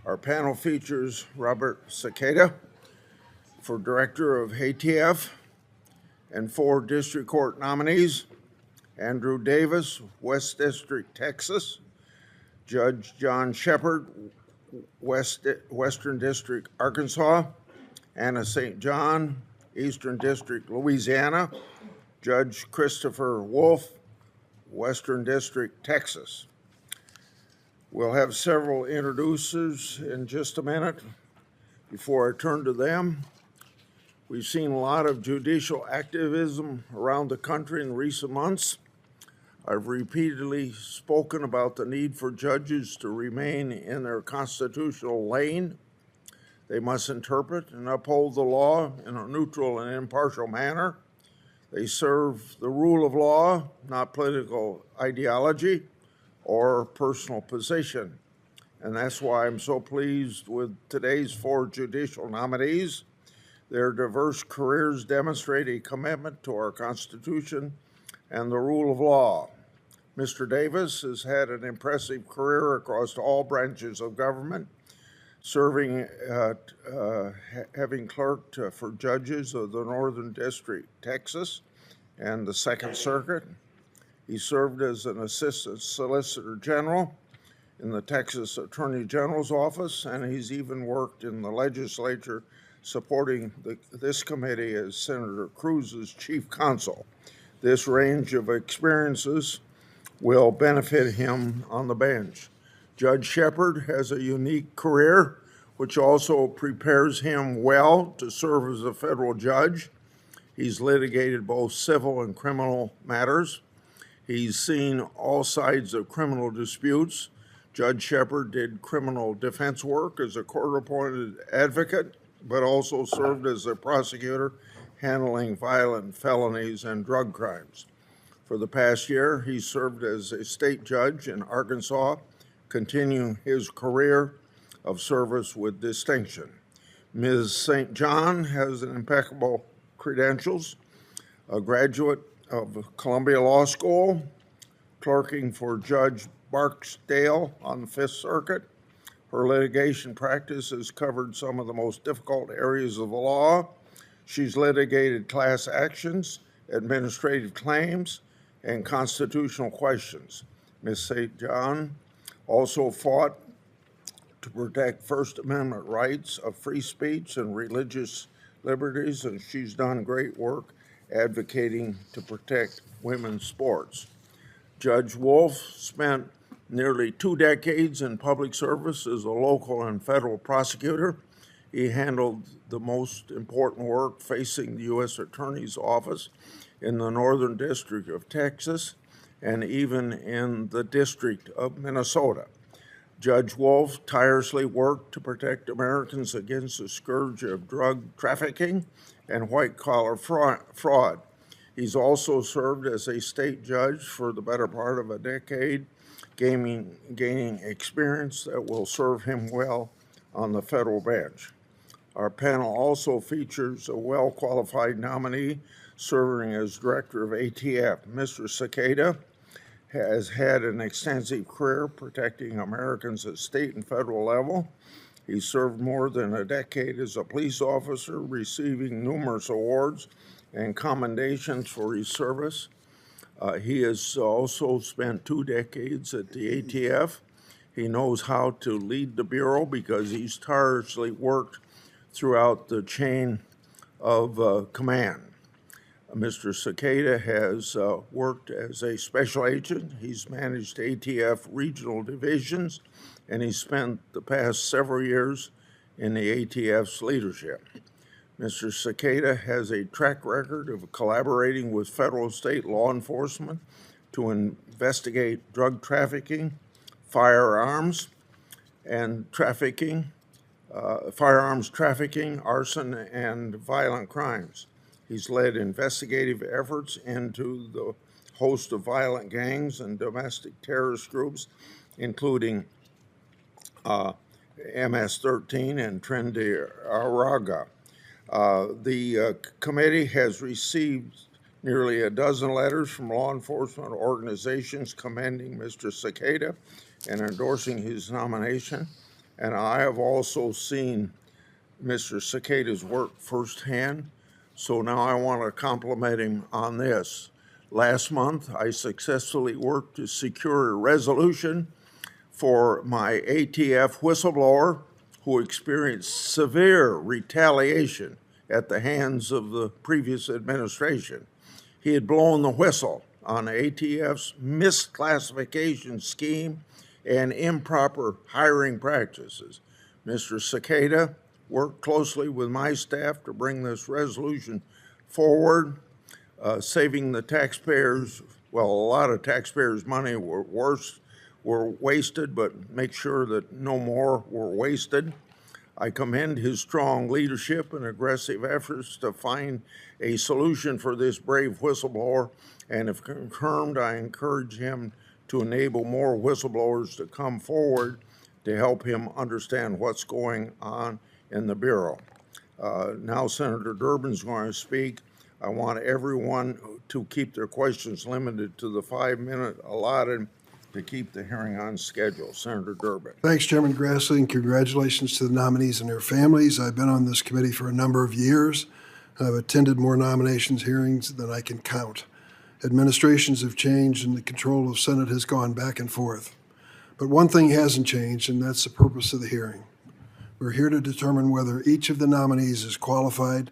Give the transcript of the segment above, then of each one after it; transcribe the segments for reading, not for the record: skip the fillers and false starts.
Our panel features Robert Cicada for Director of ATF and 4 District Court nominees: Andrew Davis, West District, Texas; Judge John Shepard, Western District, Arkansas; Anna St. John, Eastern District, Louisiana; Judge Christopher Wolf, Western District, Texas. We'll have several introducers in just a minute. Before I turn to them, we've seen a lot of judicial activism around the country in recent months. I've repeatedly spoken about the need for judges to remain in their constitutional lane. They must interpret and uphold the law in a neutral and impartial manner. They serve the rule of law, not political ideology or personal position. And that's why I'm so pleased with today's 4 judicial nominees. Their diverse careers demonstrate a commitment to our Constitution and the rule of law. Mr. Davis has had an impressive career across all branches of government, serving, having clerked for judges of the Northern District, Texas, and the Second Circuit. He served as an Assistant Solicitor General in the Texas Attorney General's office, and he's even worked in the legislature supporting this committee as Senator Cruz's chief counsel. This range of experiences will benefit him on the bench. Judge Shepard has a unique career, which also prepares him well to serve as a federal judge. He's litigated both civil and criminal matters. He's seen all sides of criminal disputes. Judge Shepard did criminal defense work as a court-appointed advocate, but also served as a prosecutor handling violent felonies and drug crimes. For the past year, he served as a state judge in Arkansas, continuing his career of service with distinction. Ms. St. John has an impeccable credentials, a graduate of Columbia Law School, clerking for Judge Barksdale on the Fifth Circuit. Her litigation practice has covered some of the most difficult areas of the law. She's litigated class actions, administrative claims, and constitutional questions. Ms. St. John also fought to protect First Amendment rights of free speech and religious liberties, and she's done great work advocating to protect women's sports. Judge Wolf spent nearly 2 decades in public service as a local and federal prosecutor. He handled the most important work facing the U.S. Attorney's Office in the Northern District of Texas and even in the District of Minnesota. Judge Wolf tirelessly worked to protect Americans against the scourge of drug trafficking and white-collar fraud. He's also served as a state judge for the better part of a decade, gaining experience that will serve him well on the federal bench. Our panel also features a well-qualified nominee serving as director of ATF. Mr. Cicada has had an extensive career protecting Americans at state and federal level. He served more than a decade as a police officer, receiving numerous awards and commendations for his service. He has also spent 2 decades at the ATF. He knows how to lead the Bureau because he's tirelessly worked throughout the chain of command. Mr. Cicada has worked as a special agent. He's managed ATF regional divisions, and he spent the past several years in the ATF's leadership. Mr. Cicada has a track record of collaborating with federal and state law enforcement to investigate drug trafficking, firearms trafficking, arson, and violent crimes. He's led investigative efforts into the host of violent gangs and domestic terrorist groups, including MS-13 and Tren de Aragua. The committee has received nearly a dozen letters from law enforcement organizations commending Mr. Cicada and endorsing his nomination. and I have also seen Mr. Cicada's work firsthand, so now I want to compliment him on this. Last month, I successfully worked to secure a resolution for my ATF whistleblower who experienced severe retaliation at the hands of the previous administration. He had blown the whistle on ATF's misclassification scheme and improper hiring practices. Mr. Cicada worked closely with my staff to bring this resolution forward, saving the taxpayers, well, a lot of taxpayers' money were wasted, but make sure that no more were wasted. I commend his strong leadership and aggressive efforts to find a solution for this brave whistleblower, and if confirmed, I encourage him to enable more whistleblowers to come forward to help him understand what's going on in the Bureau. Now Senator Durbin's going to speak. I want everyone to keep their questions limited to the 5-minute allotted to keep the hearing on schedule. Senator Durbin. Thanks, Chairman Grassley, and congratulations to the nominees and their families. I've been on this committee for a number of years. I've attended more nominations hearings than I can count. Administrations have changed and the control of Senate has gone back and forth. But one thing hasn't changed, and that's the purpose of the hearing. We're here to determine whether each of the nominees is qualified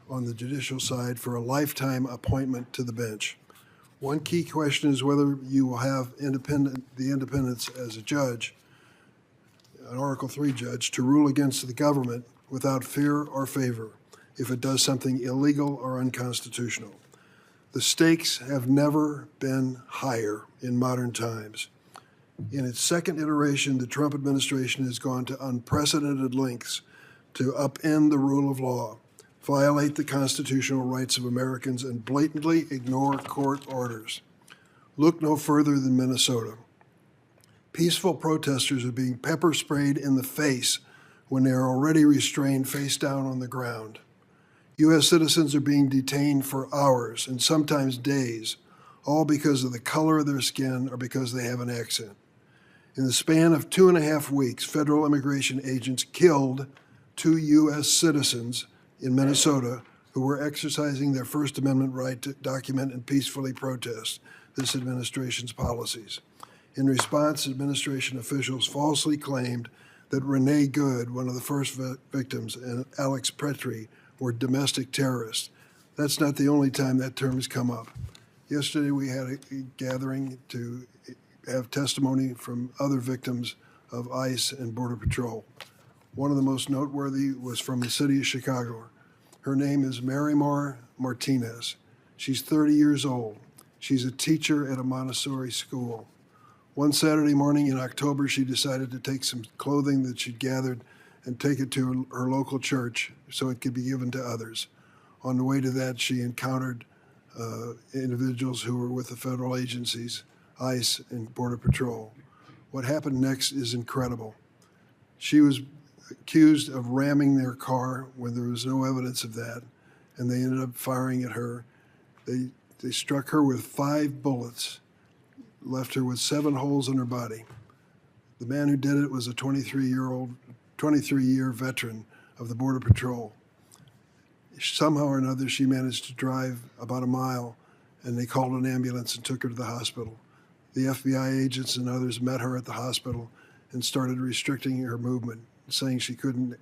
on the judicial side for a lifetime appointment to the bench. One key question is whether you will have the independence as a judge, an Article III judge, to rule against the government without fear or favor if it does something illegal or unconstitutional. The stakes have never been higher in modern times. In its second iteration, the Trump administration has gone to unprecedented lengths to upend the rule of law, violate the constitutional rights of Americans, and blatantly ignore court orders. Look no further than Minnesota. Peaceful protesters are being pepper sprayed in the face when they are already restrained face down on the ground. U.S. citizens are being detained for hours and sometimes days, all because of the color of their skin or because they have an accent. In the span of 2.5 weeks, federal immigration agents killed 2 U.S. citizens in Minnesota who were exercising their First Amendment right to document and peacefully protest this administration's policies. In response, administration officials falsely claimed that Renee Good, one of the first victims, and Alex Petrie were domestic terrorists. That's not the only time that term has come up. Yesterday we had a gathering to have testimony from other victims of ICE and Border Patrol. One of the most noteworthy was from the city of Chicago. Her name is Marymore Martinez. She's 30 years old. She's a teacher at a Montessori school. One Saturday morning in October, she decided to take some clothing that she'd gathered and take it to her local church so it could be given to others. On the way to that, she encountered individuals who were with the federal agencies, ICE and Border Patrol. What happened next is incredible. She was accused of ramming their car when there was no evidence of that, and they ended up firing at her. They struck her with 5 bullets, left her with 7 holes in her body. The man who did it was a 23-year veteran of the Border Patrol. Somehow or another, she managed to drive about a mile, and they called an ambulance and took her to the hospital. The FBI agents and others met her at the hospital and started restricting her movement, saying she couldn't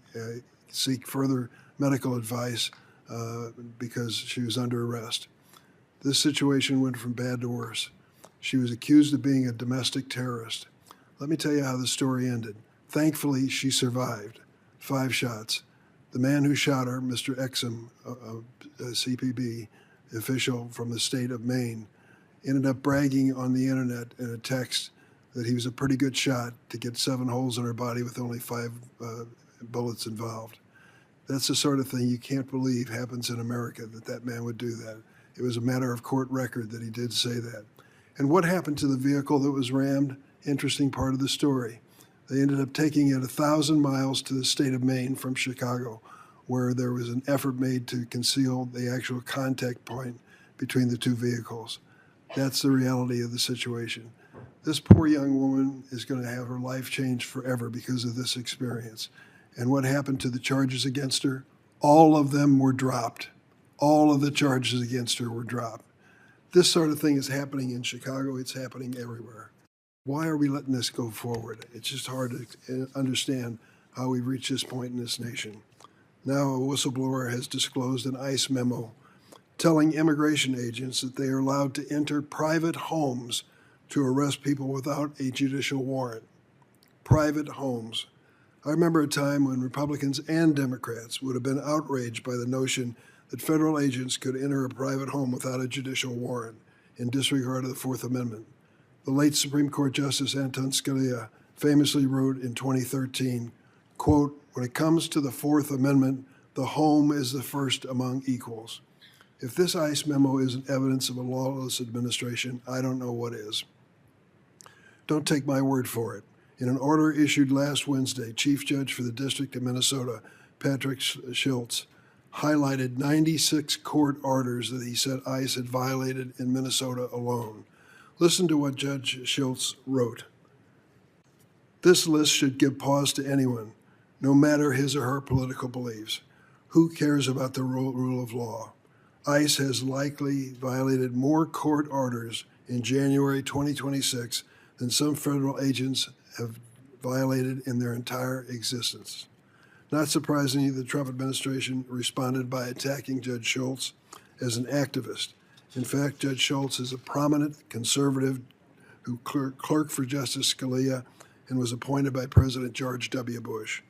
seek further medical advice because she was under arrest. This situation went from bad to worse. She was accused of being a domestic terrorist. Let me tell you how the story ended. Thankfully, she survived 5 shots. The man who shot her, Mr. Exum, a CPB official from the state of Maine, ended up bragging on the internet in a text that he was a pretty good shot to get 7 holes in her body with only 5 bullets involved. That's the sort of thing you can't believe happens in America, that man would do that. It was a matter of court record that he did say that. And what happened to the vehicle that was rammed? Interesting part of the story. They ended up taking it 1,000 miles to the state of Maine from Chicago, where there was an effort made to conceal the actual contact point between the 2 vehicles. That's the reality of the situation. This poor young woman is going to have her life changed forever because of this experience. And what happened to the charges against her? All of them were dropped. All of the charges against her were dropped. This sort of thing is happening in Chicago. It's happening everywhere. Why are we letting this go forward? It's just hard to understand how we've reached this point in this nation. Now a whistleblower has disclosed an ICE memo telling immigration agents that they are allowed to enter private homes to arrest people without a judicial warrant. Private homes. I remember a time when Republicans and Democrats would have been outraged by the notion that federal agents could enter a private home without a judicial warrant in disregard of the Fourth Amendment. The late Supreme Court Justice Anton Scalia famously wrote in 2013, quote, "When it comes to the Fourth Amendment, the home is the first among equals." If this ICE memo isn't evidence of a lawless administration, I don't know what is. Don't take my word for it. In an order issued last Wednesday, Chief Judge for the District of Minnesota, Patrick Schultz, highlighted 96 court orders that he said ICE had violated in Minnesota alone. Listen to what Judge Schultz wrote. This list should give pause to anyone, no matter his or her political beliefs. Who cares about the rule of law? ICE has likely violated more court orders in January 2026 than some federal agents have violated in their entire existence. Not surprisingly, the Trump administration responded by attacking Judge Schultz as an activist. In fact, Judge Schultz is a prominent conservative who clerked for Justice Scalia and was appointed by President George W. Bush.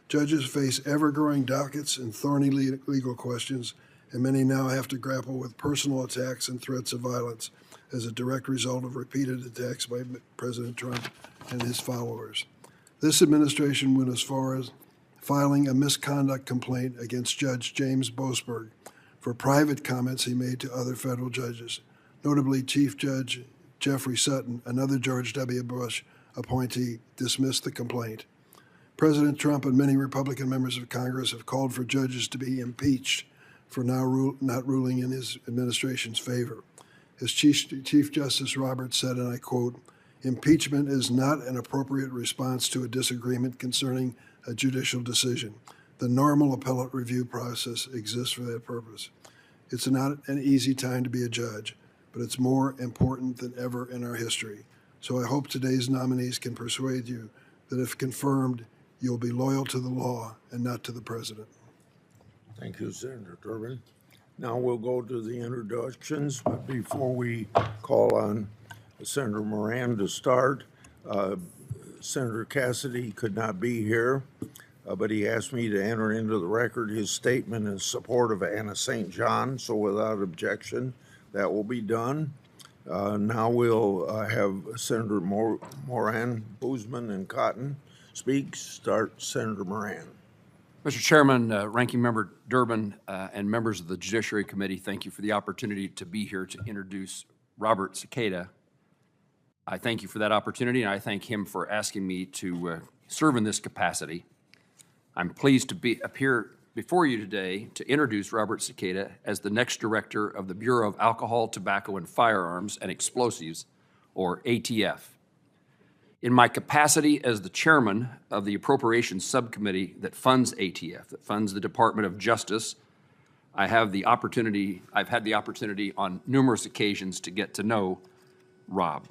Judges face ever-growing dockets and thorny legal questions, and many now have to grapple with personal attacks and threats of violence as a direct result of repeated attacks by President Trump and his followers. This administration went as far as filing a misconduct complaint against Judge James Boasberg for private comments he made to other federal judges. Notably, Chief Judge Jeffrey Sutton, another George W. Bush appointee, dismissed the complaint. President Trump and many Republican members of Congress have called for judges to be impeached for now not ruling in his administration's favor. As Chief Justice Roberts said, and I quote, "Impeachment is not an appropriate response to a disagreement concerning a judicial decision. The normal appellate review process exists for that purpose. It's not an easy time to be a judge, but it's more important than ever in our history. So I hope today's nominees can persuade you that if confirmed, you'll be loyal to the law and not to the president." Thank you, Senator Durbin. Now we'll go to the introductions, but before we call on Senator Moran to start, Senator Cassidy could not be here, but he asked me to enter into the record his statement in support of Anna St. John, so without objection, that will be done. Now we'll have Senator Moran, Boozman, and Cotton speak. Start, Senator Moran. Mr. Chairman, Ranking Member Durbin, and members of the Judiciary Committee, thank you for the opportunity to be here to introduce Robert Cicada. I thank you for that opportunity, and I thank him for asking me to serve in this capacity. I'm pleased to appear before you today to introduce Robert Cicada as the next director of the Bureau of Alcohol, Tobacco, and Firearms and Explosives, or ATF. In my capacity as the chairman of the Appropriations Subcommittee that funds ATF, that funds the Department of Justice, I've had the opportunity on numerous occasions to get to know Rob.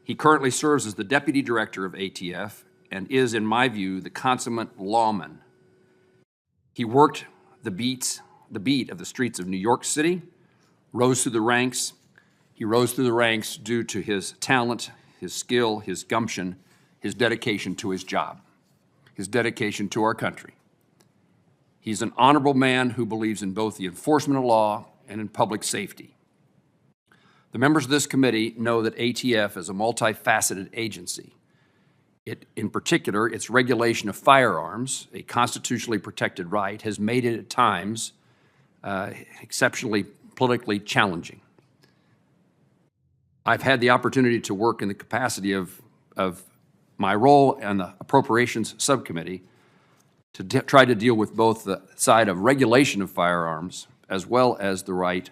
He currently serves as the deputy director of ATF and is, in my view, the consummate lawman. He worked the beat of the streets of New York City, rose through the ranks. He rose through the ranks due to his talent, his skill, his gumption, his dedication to his job, his dedication to our country. He's an honorable man who believes in both the enforcement of law and in public safety. The members of this committee know that ATF is a multifaceted agency. In particular, its regulation of firearms, a constitutionally protected right, has made it at times exceptionally politically challenging. I've had the opportunity to work in the capacity of my role on the Appropriations Subcommittee to try to deal with both the side of regulation of firearms as well as the right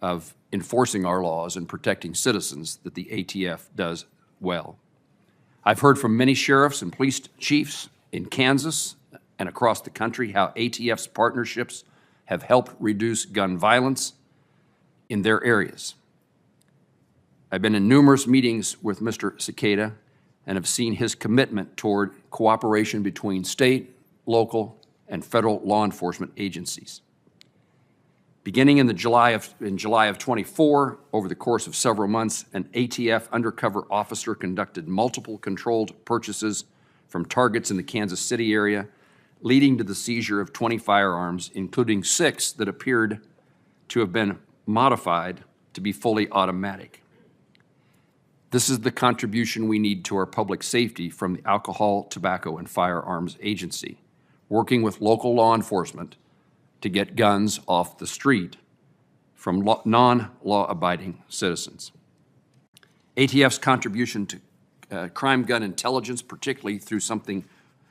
of enforcing our laws and protecting citizens that the ATF does well. I've heard from many sheriffs and police chiefs in Kansas and across the country how ATF's partnerships have helped reduce gun violence in their areas. I've been in numerous meetings with Mr. Cicada and have seen his commitment toward cooperation between state, local, and federal law enforcement agencies. Beginning in July of 24, over the course of several months, an ATF undercover officer conducted multiple controlled purchases from targets in the Kansas City area, leading to the seizure of 20 firearms, including 6 that appeared to have been modified to be fully automatic. This is the contribution we need to our public safety from the Alcohol, Tobacco, and Firearms Agency, working with local law enforcement to get guns off the street from non-law-abiding citizens. ATF's contribution to crime gun intelligence, particularly through something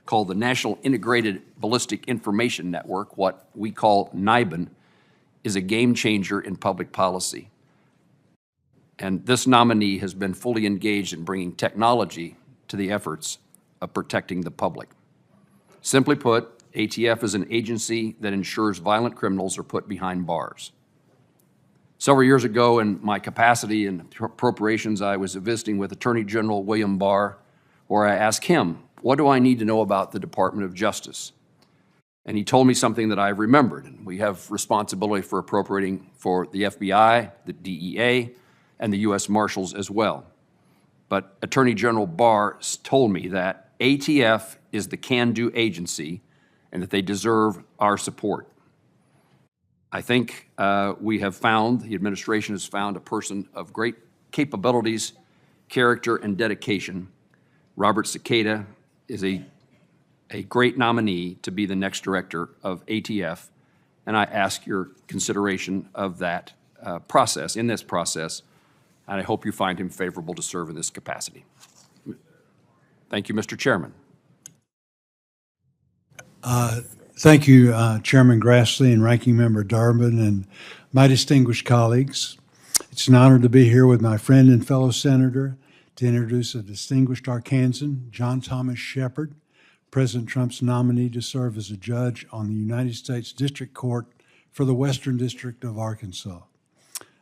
called the National Integrated Ballistic Information Network, what we call NIBIN, is a game changer in public policy. And this nominee has been fully engaged in bringing technology to the efforts of protecting the public. Simply put, ATF is an agency that ensures violent criminals are put behind bars. Several years ago, in my capacity in appropriations, I was visiting with Attorney General William Barr, where I asked him, what do I need to know about the Department of Justice? And he told me something that I've remembered. And we have responsibility for appropriating for the FBI, the DEA, and the U.S. Marshals as well. But Attorney General Barr told me that ATF is the can-do agency and that they deserve our support. I think we have found, the administration has found a person of great capabilities, character, and dedication. Robert Cicada is a great nominee to be the next director of ATF, and I ask your consideration of that process, and I hope you find him favorable to serve in this capacity. Thank you, Mr. Chairman. Thank you, Chairman Grassley and Ranking Member Durbin and my distinguished colleagues. It's an honor to be here with my friend and fellow senator to introduce a distinguished Arkansan, John Thomas Shepard, President Trump's nominee to serve as a judge on the United States District Court for the Western District of Arkansas.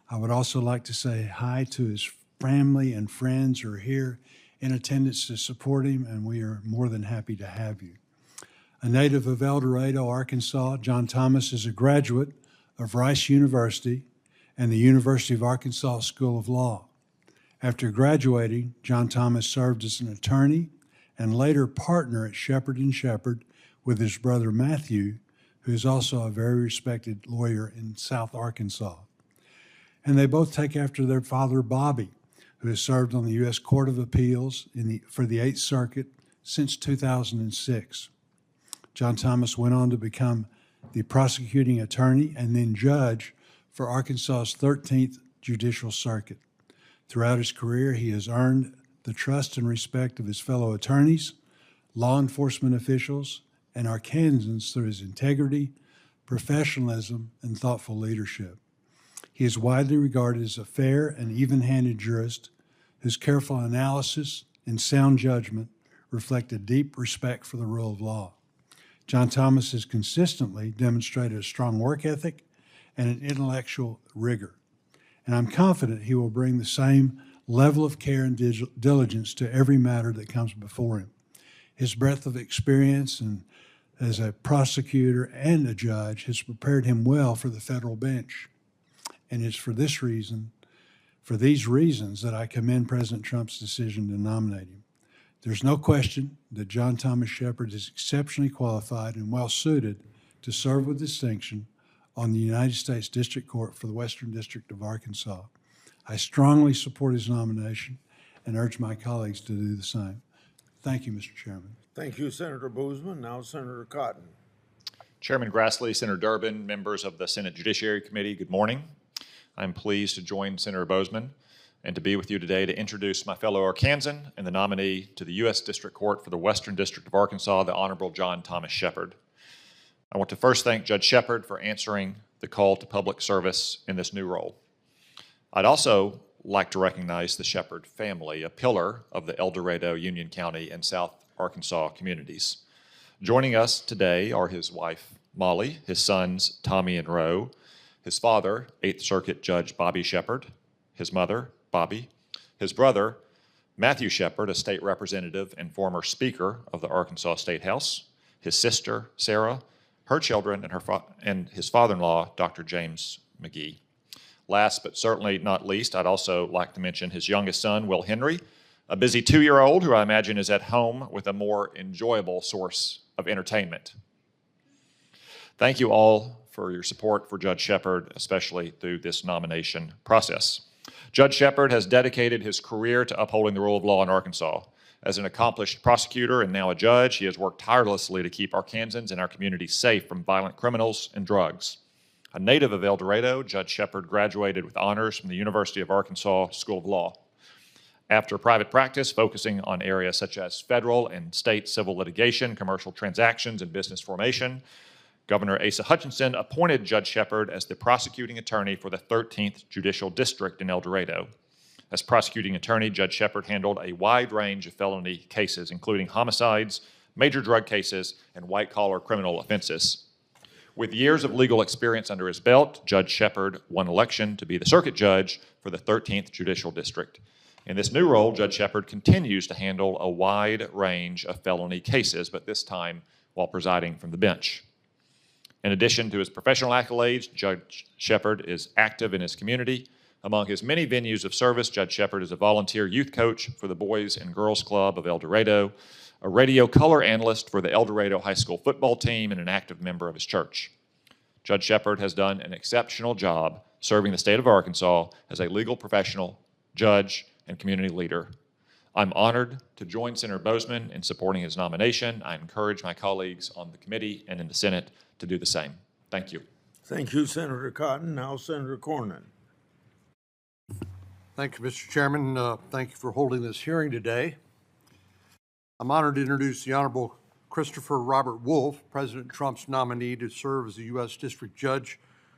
I would also like to say hi to his family and friends who are here in attendance to support him, and we are more than happy to have you. A native of El Dorado, Arkansas, John Thomas is a graduate of Rice University and the University of Arkansas School of Law. After graduating, John Thomas served as an attorney and later partner at Shepard & Shepard with his brother Matthew, who is also a very respected lawyer in South Arkansas. And they both take after their father, Bobby, who has served on the U.S. Court of Appeals for the Eighth Circuit since 2006. John Thomas went on to become the prosecuting attorney and then judge for Arkansas's 13th Judicial Circuit. Throughout his career, he has earned the trust and respect of his fellow attorneys, law enforcement officials, and Arkansans through his integrity, professionalism, and thoughtful leadership. He is widely regarded as a fair and even-handed jurist whose careful analysis and sound judgment reflect a deep respect for the rule of law. John Thomas has consistently demonstrated a strong work ethic and an intellectual rigor, and I'm confident he will bring the same level of care and diligence to every matter that comes before him. His breadth of experience and as a prosecutor and a judge has prepared him well for the federal bench, and it's for these reasons that I commend President Trump's decision to nominate him. There's no question that John Thomas Shepard is exceptionally qualified and well-suited to serve with distinction on the United States District Court for the Western District of Arkansas. I strongly support his nomination and urge my colleagues to do the same. Thank you, Mr. Chairman. Thank you, Senator Boozman. Now, Senator Cotton. Chairman Grassley, Senator Durbin, members of the Senate Judiciary Committee, good morning. I'm pleased to join Senator Boozman and to be with you today to introduce my fellow Arkansan and the nominee to the U.S. District Court for the Western District of Arkansas, the Honorable John Thomas Shepard. I want to first thank Judge Shepard for answering the call to public service in this new role. I'd also like to recognize the Shepard family, a pillar of the El Dorado, Union County, and South Arkansas communities. Joining us today are his wife, Molly, his sons, Tommy and Roe, his father, 8th Circuit Judge Bobby Shepard, his mother, Bobby, his brother, Matthew Shepard, a state representative and former Speaker of the Arkansas State House, his sister, Sarah, her children, and his father-in-law, Dr. James McGee. Last but certainly not least, I'd also like to mention his youngest son, Will Henry, a busy 2-year-old who I imagine is at home with a more enjoyable source of entertainment. Thank you all for your support for Judge Shepard, especially through this nomination process. Judge Shepard has dedicated his career to upholding the rule of law in Arkansas. As an accomplished prosecutor and now a judge, he has worked tirelessly to keep Arkansans and our community safe from violent criminals and drugs. A native of El Dorado, Judge Shepard graduated with honors from the University of Arkansas School of Law. After private practice, focusing on areas such as federal and state civil litigation, commercial transactions, and business formation, Governor Asa Hutchinson appointed Judge Shepard as the prosecuting attorney for the 13th Judicial District in El Dorado. As prosecuting attorney, Judge Shepard handled a wide range of felony cases, including homicides, major drug cases, and white-collar criminal offenses. With years of legal experience under his belt, Judge Shepard won election to be the circuit judge for the 13th Judicial District. In this new role, Judge Shepard continues to handle a wide range of felony cases, but this time while presiding from the bench. In addition to his professional accolades, Judge Shepard is active in his community. Among his many venues of service, Judge Shepard is a volunteer youth coach for the Boys and Girls Club of El Dorado, a radio color analyst for the El Dorado High School football team, and an active member of his church. Judge Shepard has done an exceptional job serving the state of Arkansas as a legal professional, judge, and community leader. I'm honored to join Senator Boozman in supporting his nomination. I encourage my colleagues on the committee and in the Senate to do the same. Thank you. Thank you, Senator Cotton. Now, Senator Cornyn. Thank you, Mr. Chairman. Thank you for holding this hearing today. I'm honored to introduce the Honorable Christopher Robert Wolf, President Trump's nominee to serve as the U.S. District Judge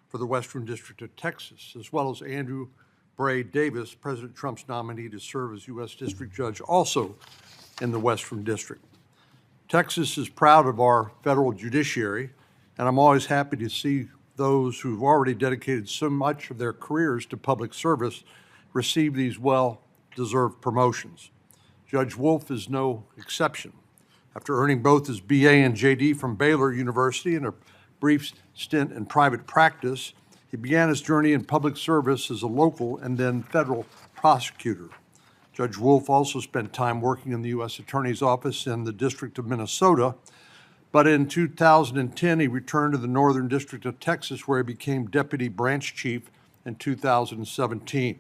for the Western District of Texas, as well as Andrew Bray Davis, President Trump's nominee to serve as U.S. District Judge also in the Western District. Texas is proud of our federal judiciary, and I'm always happy to see those who've already dedicated so much of their careers to public service receive these well-deserved promotions. Judge Wolf is no exception. After earning both his BA and JD from Baylor University and a brief stint in private practice, he began his journey in public service as a local and then federal prosecutor. Judge Wolf also spent time working in the U.S. Attorney's Office in the District of Minnesota, but in 2010 he returned to the Northern District of Texas, where he became Deputy Branch Chief in 2017.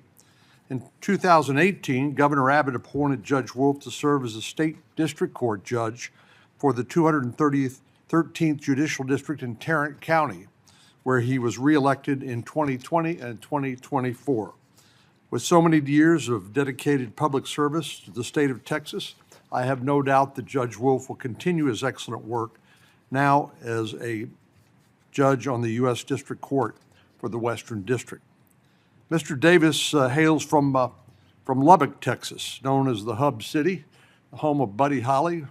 In 2018, Governor Abbott appointed Judge Wolf to serve as a state district court judge for the 213th Judicial District in Tarrant County, where he was reelected in 2020 and 2024. With so many years of dedicated public service to the state of Texas, I have no doubt that Judge Wolf will continue his excellent work now as a judge on the U.S. District Court for the Western District. Mr. Davis hails from Lubbock, Texas, known as the Hub City, the home of Buddy Holly.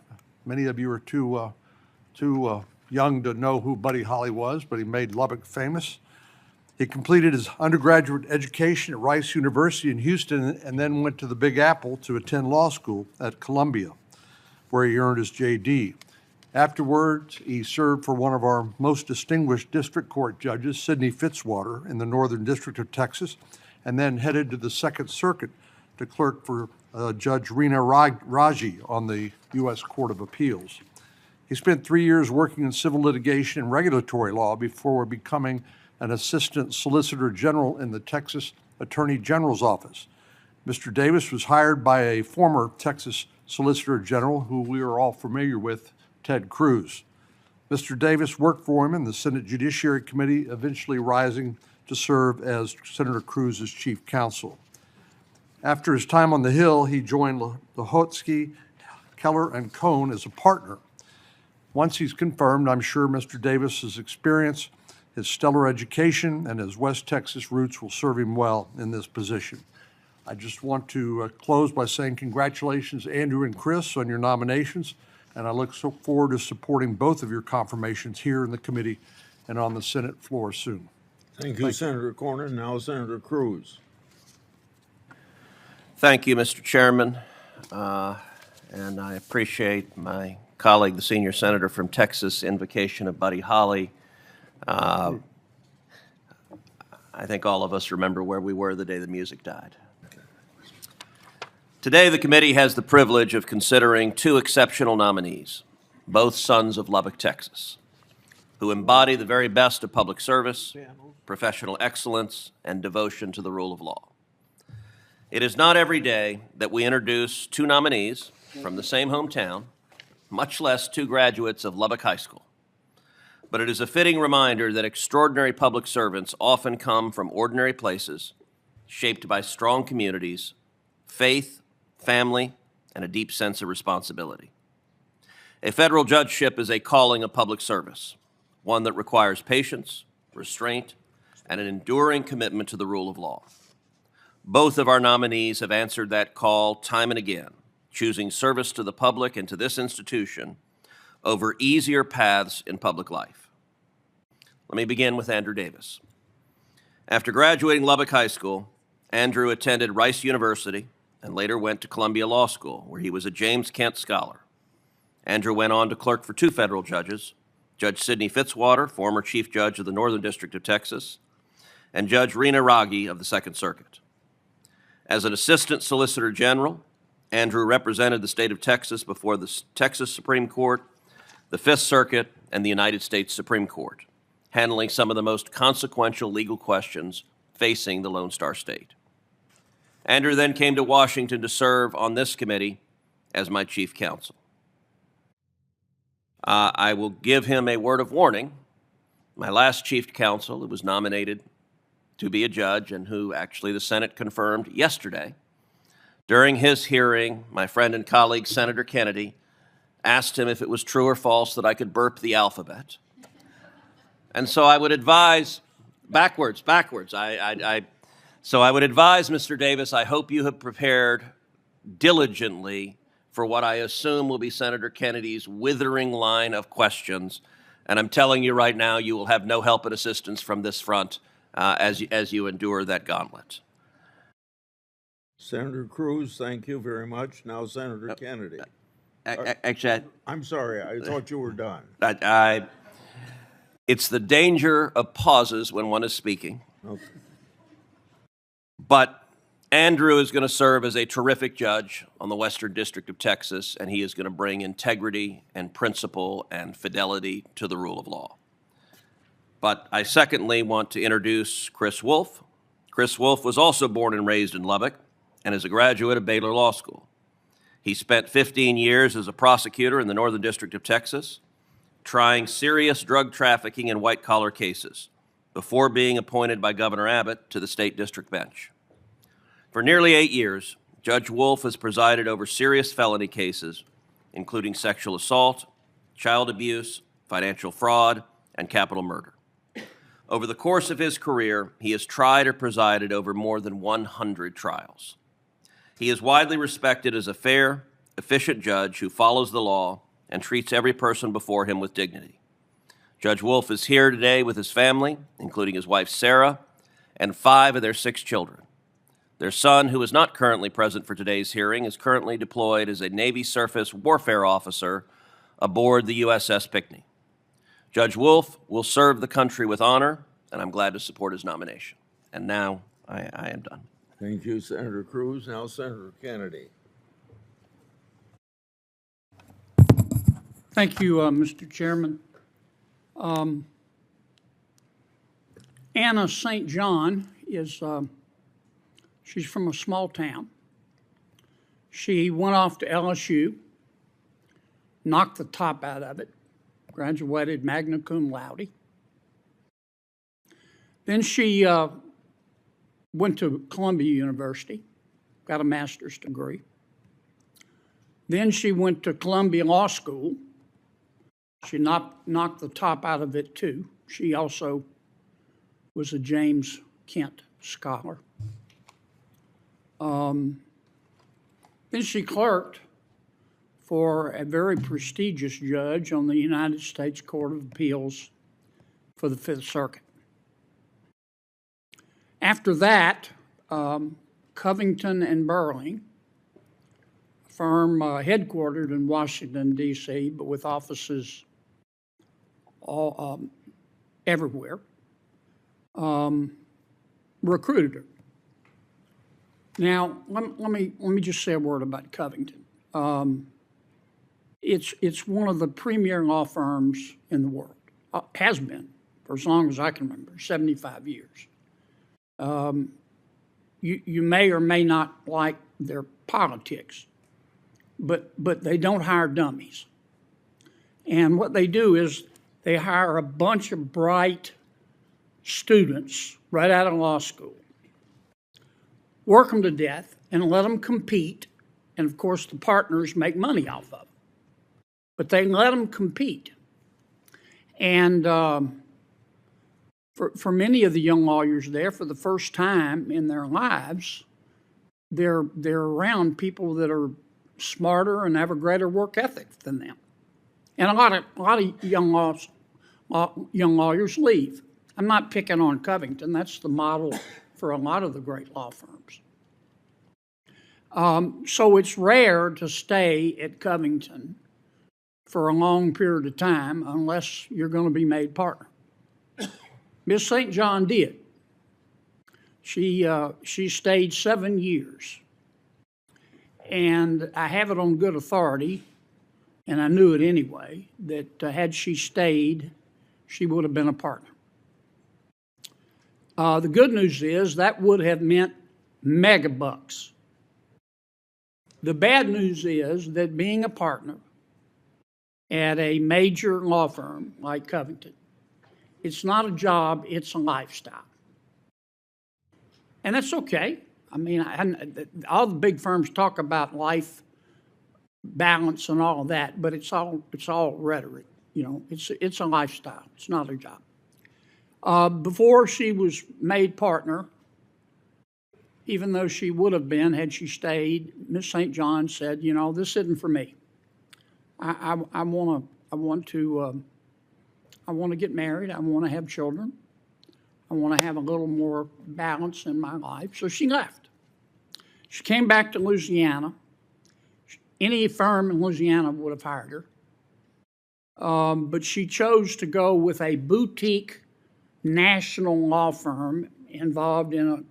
Many of you are too young to know who Buddy Holly was, but he made Lubbock famous. He completed his undergraduate education at Rice University in Houston and then went to the Big Apple to attend law school at Columbia, where he earned his JD. Afterwards, he served for one of our most distinguished district court judges, Sidney Fitzwater, in the Northern District of Texas, and then headed to the Second Circuit to clerk for Judge Rina Raji on the U.S. Court of Appeals. He spent 3 years working in civil litigation and regulatory law before becoming an assistant solicitor general in the Texas Attorney General's office. Mr. Davis was hired by a former Texas Solicitor General who we are all familiar with, Ted Cruz. Mr. Davis worked for him in the Senate Judiciary Committee, eventually rising to serve as Senator Cruz's chief counsel. After his time on the Hill, he joined Lahotsky, Keller, and Cohn as a partner. Once he's confirmed, I'm sure Mr. Davis's experience, His stellar education and his West Texas roots will serve him well in this position. I just want to close by saying congratulations, Andrew and Chris, on your nominations, and I look so forward to supporting both of your confirmations here in the committee and on the Senate floor soon. Thank you, Senator Cornyn. Now Senator Cruz. Thank you, Mr. Chairman, and I appreciate my colleague, the senior senator from Texas, invocation of Buddy Holly. I think all of us remember where we were the day the music died. Today, the committee has the privilege of considering two exceptional nominees, both sons of Lubbock, Texas, who embody the very best of public service, professional excellence, and devotion to the rule of law. It is not every day that we introduce two nominees from the same hometown, much less two graduates of Lubbock High School. But it is a fitting reminder that extraordinary public servants often come from ordinary places, shaped by strong communities, faith, family, and a deep sense of responsibility. A federal judgeship is a calling of public service, one that requires patience, restraint, and an enduring commitment to the rule of law. Both of our nominees have answered that call time and again, choosing service to the public and to this institution over easier paths in public life. Let me begin with Andrew Davis. After graduating Lubbock High School, Andrew attended Rice University and later went to Columbia Law School, where he was a James Kent Scholar. Andrew went on to clerk for two federal judges, Judge Sidney Fitzwater, former Chief Judge of the Northern District of Texas, and Judge Rena Raggi of the Second Circuit. As an Assistant Solicitor General, Andrew represented the state of Texas before the Texas Supreme Court, the Fifth Circuit, and the United States Supreme Court, handling some of the most consequential legal questions facing the Lone Star State. Andrew then came to Washington to serve on this committee as my chief counsel. I will give him a word of warning. My last chief counsel, who was nominated to be a judge and who actually the Senate confirmed yesterday, during his hearing, my friend and colleague Senator Kennedy asked him if it was true or false that I could burp the alphabet. And so I would advise, backwards. So I would advise, Mr. Davis, I hope you have prepared diligently for what I assume will be Senator Kennedy's withering line of questions. And I'm telling you right now, you will have no help and assistance from this front as you endure that gauntlet. Senator Cruz, thank you very much. Now Senator Kennedy. Actually, I'm sorry, I thought you were done. It's the danger of pauses when one is speaking. Okay. But Andrew is going to serve as a terrific judge on the Western District of Texas, and he is going to bring integrity and principle and fidelity to the rule of law. But I secondly want to introduce Chris Wolf. Chris Wolf was also born and raised in Lubbock and is a graduate of Baylor Law School. He spent 15 years as a prosecutor in the Northern District of Texas, trying serious drug trafficking and white-collar cases before being appointed by Governor Abbott to the State District Bench. For nearly 8 years, Judge Wolf has presided over serious felony cases, including sexual assault, child abuse, financial fraud, and capital murder. Over the course of his career, he has tried or presided over more than 100 trials. He is widely respected as a fair, efficient judge who follows the law and treats every person before him with dignity. Judge Wolf is here today with his family, including his wife Sarah, and 5 of their 6 children. Their son, who is not currently present for today's hearing, is currently deployed as a Navy surface warfare officer aboard the USS Pinckney. Judge Wolf will serve the country with honor, and I'm glad to support his nomination. And now I am done. Thank you, Senator Cruz. Now Senator Kennedy. Thank you, Mr. Chairman. Anna St. John is, she's from a small town. She went off to LSU, knocked the top out of it, graduated magna cum laude. Then she went to Columbia University, got a master's degree. Then she went to Columbia Law School. She knocked the top out of it too. She also was a James Kent Scholar. Then she clerked for a very prestigious judge on the United States Court of Appeals for the Fifth Circuit. After that, Covington and Burling, a firm headquartered in Washington, D.C., but with offices all everywhere, recruited her. Now, let me just say a word about Covington. It's one of the premier law firms in the world. Has been for as long as I can remember, 75 years. You may or may not like their politics, but they don't hire dummies. And what they do is they hire a bunch of bright students right out of law school, work them to death, and let them compete. And of course, the partners make money off of it. But they let them compete. And for many of the young lawyers there, for the first time in their lives, they're around people that are smarter and have a greater work ethic than them. And a lot of young lawyers leave. I'm not picking on Covington. That's the model for a lot of the great law firms. So it's rare to stay at Covington for a long period of time unless you're going to be made partner. Miss St. John did. She stayed 7 years. And I have it on good authority, and I knew it anyway, that had she stayed, she would have been a partner. The good news is that would have meant mega bucks. The bad news is that being a partner at a major law firm like Covington, it's not a job, it's a lifestyle. And that's okay. I mean, all the big firms talk about life balance and all of that, but it's all rhetoric. You know, it's a lifestyle. It's not a job. Before she was made partner, even though she would have been had she stayed, Miss St. John said, you know, this isn't for me. I want to get married. I want to have children. I want to have a little more balance in my life. So she left. She came back to Louisiana. Any firm in Louisiana would have hired her. But she chose to go with a boutique national law firm involved in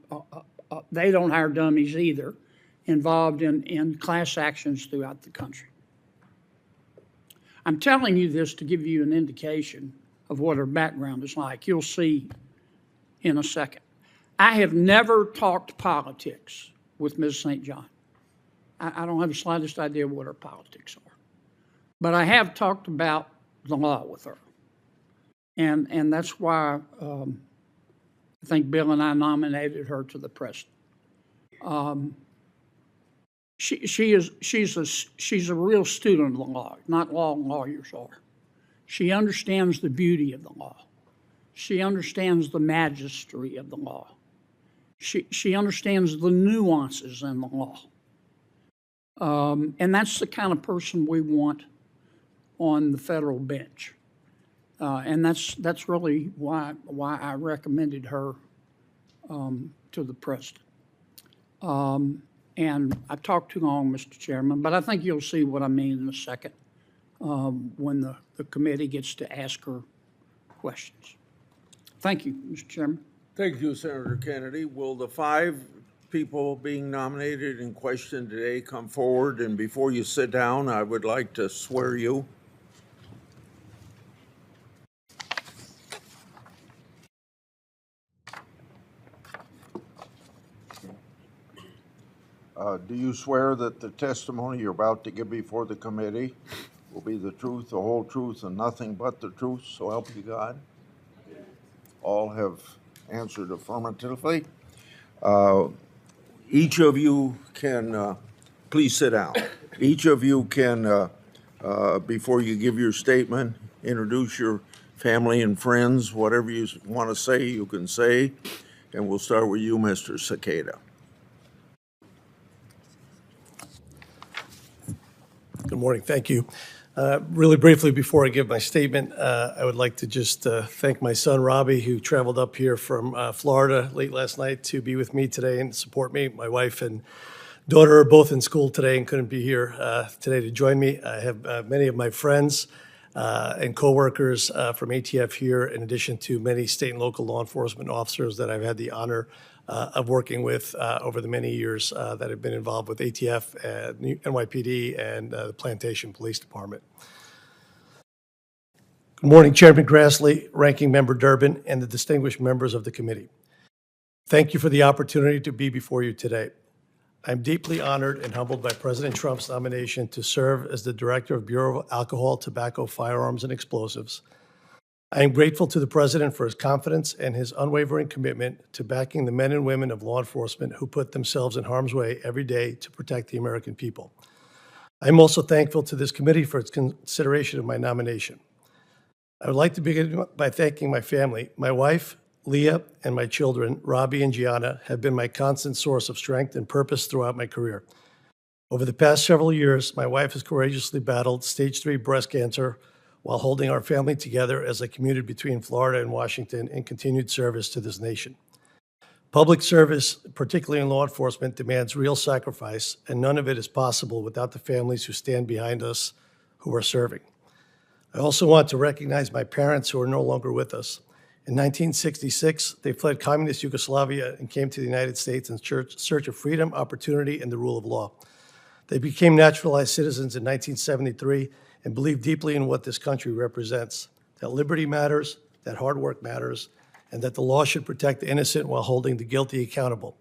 they don't hire dummies either, involved in class actions throughout the country. I'm telling you this to give you an indication of what her background is like. You'll see in a second. I have never talked politics with Ms. St. John. I don't have the slightest idea what her politics are. But I have talked about the law with her. And that's why I think Bill and I nominated her to the president. She's a real student of the law, not all lawyers are. She understands the beauty of the law. She understands the majesty of the law. She understands the nuances in the law. And that's the kind of person we want on the federal bench. And that's really why I recommended her to the president. And I talked too long, Mr. Chairman, but I think you'll see what I mean in a second when the committee gets to ask her questions. Thank you, Mr. Chairman. Thank you, Senator Kennedy. Will the 5 people being nominated in question today come forward? And before you sit down, I would like to swear you. Do you swear that the testimony you're about to give before the committee will be the truth, the whole truth, and nothing but the truth, so help you God? All have answered affirmatively. Each of you can, please sit down. Each of you can, before you give your statement, introduce your family and friends, whatever you want to say, you can say. And we'll start with you, Mr. Cicada. Good morning. Thank you. Really briefly, before I give my statement, I would like to just thank my son, Robbie, who traveled up here from Florida late last night to be with me today and support me. My wife and daughter are both in school today and couldn't be here today to join me. I have many of my friends and coworkers from ATF here, in addition to many state and local law enforcement officers that I've had the honor of working with over the many years that have been involved with ATF, NYPD, and the Plantation Police Department. Good morning, Chairman Grassley, Ranking Member Durbin, and the distinguished members of the committee. Thank you for the opportunity to be before you today. I'm deeply honored and humbled by President Trump's nomination to serve as the Director of Bureau of Alcohol, Tobacco, Firearms, and Explosives. I am grateful to the President for his confidence and his unwavering commitment to backing the men and women of law enforcement who put themselves in harm's way every day to protect the American people. I'm also thankful to this committee for its consideration of my nomination. I would like to begin by thanking my family. My wife, Leah, and my children, Robbie and Gianna, have been my constant source of strength and purpose throughout my career. Over the past several years, my wife has courageously battled stage 3 breast cancer while holding our family together as I commuted between Florida and Washington in continued service to this nation. Public service, particularly in law enforcement, demands real sacrifice, and none of it is possible without the families who stand behind us who are serving. I also want to recognize my parents who are no longer with us. In 1966, they fled communist Yugoslavia and came to the United States in search of freedom, opportunity, and the rule of law. They became naturalized citizens in 1973 and believe deeply in what this country represents, that liberty matters, that hard work matters, and that the law should protect the innocent while holding the guilty accountable.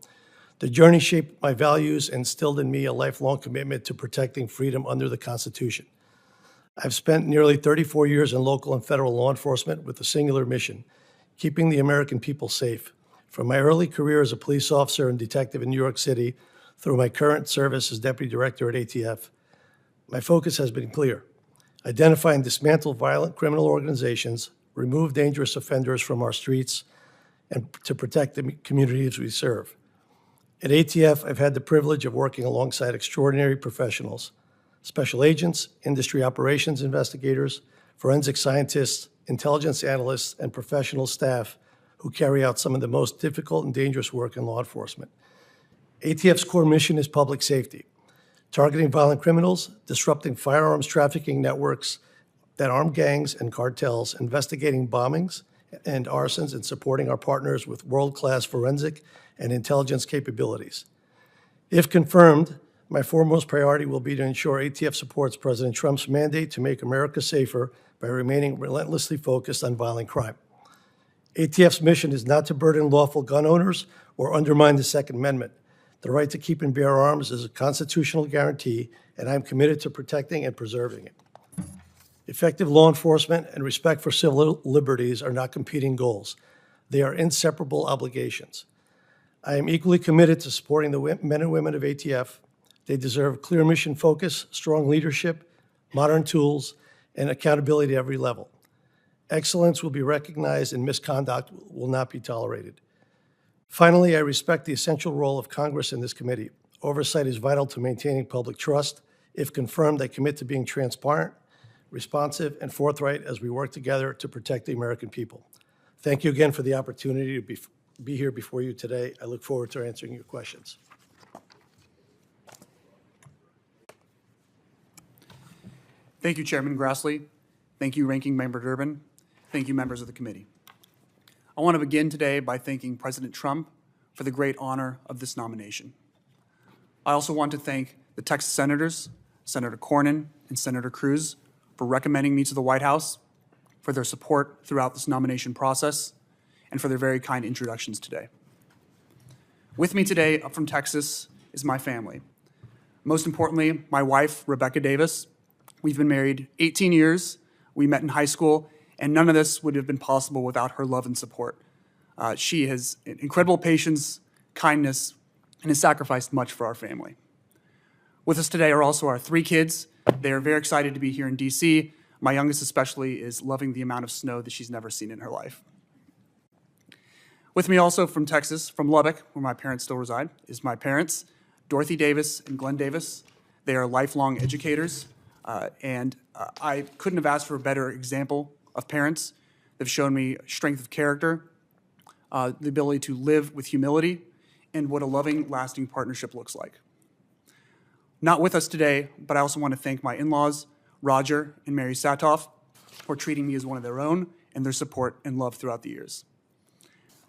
The journey shaped my values and instilled in me a lifelong commitment to protecting freedom under the Constitution. I've spent nearly 34 years in local and federal law enforcement with a singular mission: keeping the American people safe. From my early career as a police officer and detective in New York City through my current service as Deputy Director at ATF, my focus has been clear: identify and dismantle violent criminal organizations, remove dangerous offenders from our streets, and to protect the communities we serve. At ATF, I've had the privilege of working alongside extraordinary professionals: special agents, industry operations investigators, forensic scientists, intelligence analysts, and professional staff who carry out some of the most difficult and dangerous work in law enforcement. ATF's core mission is public safety, targeting violent criminals, disrupting firearms trafficking networks that arm gangs and cartels, investigating bombings and arsons, and supporting our partners with world-class forensic and intelligence capabilities. If confirmed, my foremost priority will be to ensure ATF supports President Trump's mandate to make America safer by remaining relentlessly focused on violent crime. ATF's mission is not to burden lawful gun owners or undermine the Second Amendment. The right to keep and bear arms is a constitutional guarantee, and I am committed to protecting and preserving it. Effective law enforcement and respect for civil liberties are not competing goals. They are inseparable obligations. I am equally committed to supporting the men and women of ATF. They deserve clear mission focus, strong leadership, modern tools, and accountability at every level. Excellence will be recognized and misconduct will not be tolerated. Finally, I respect the essential role of Congress in this committee. Oversight is vital to maintaining public trust. If confirmed, I commit to being transparent, responsive, and forthright as we work together to protect the American people. Thank you again for the opportunity to be here before you today. I look forward to answering your questions. Thank you, Chairman Grassley. Thank you, Ranking Member Durbin. Thank you, members of the committee. I want to begin today by thanking President Trump for the great honor of this nomination. I also want to thank the Texas senators, Senator Cornyn and Senator Cruz, for recommending me to the White House, for their support throughout this nomination process, and for their very kind introductions today. With me today up from Texas is my family. Most importantly, my wife, Rebecca Davis. We've been married 18 years. We met in high school, and none of this would have been possible without her love and support. She has incredible patience, kindness, and has sacrificed much for our family. With us today are also our 3 kids. They are very excited to be here in D.C. My youngest especially is loving the amount of snow that she's never seen in her life. With me also from Texas, from Lubbock, where my parents still reside, is my parents, Dorothy Davis and Glenn Davis. They are lifelong educators, and I couldn't have asked for a better example of parents. They've shown me strength of character, the ability to live with humility, and what a loving, lasting partnership looks like. Not with us today, but I also want to thank my in-laws, Roger and Mary Satoff, for treating me as one of their own and their support and love throughout the years.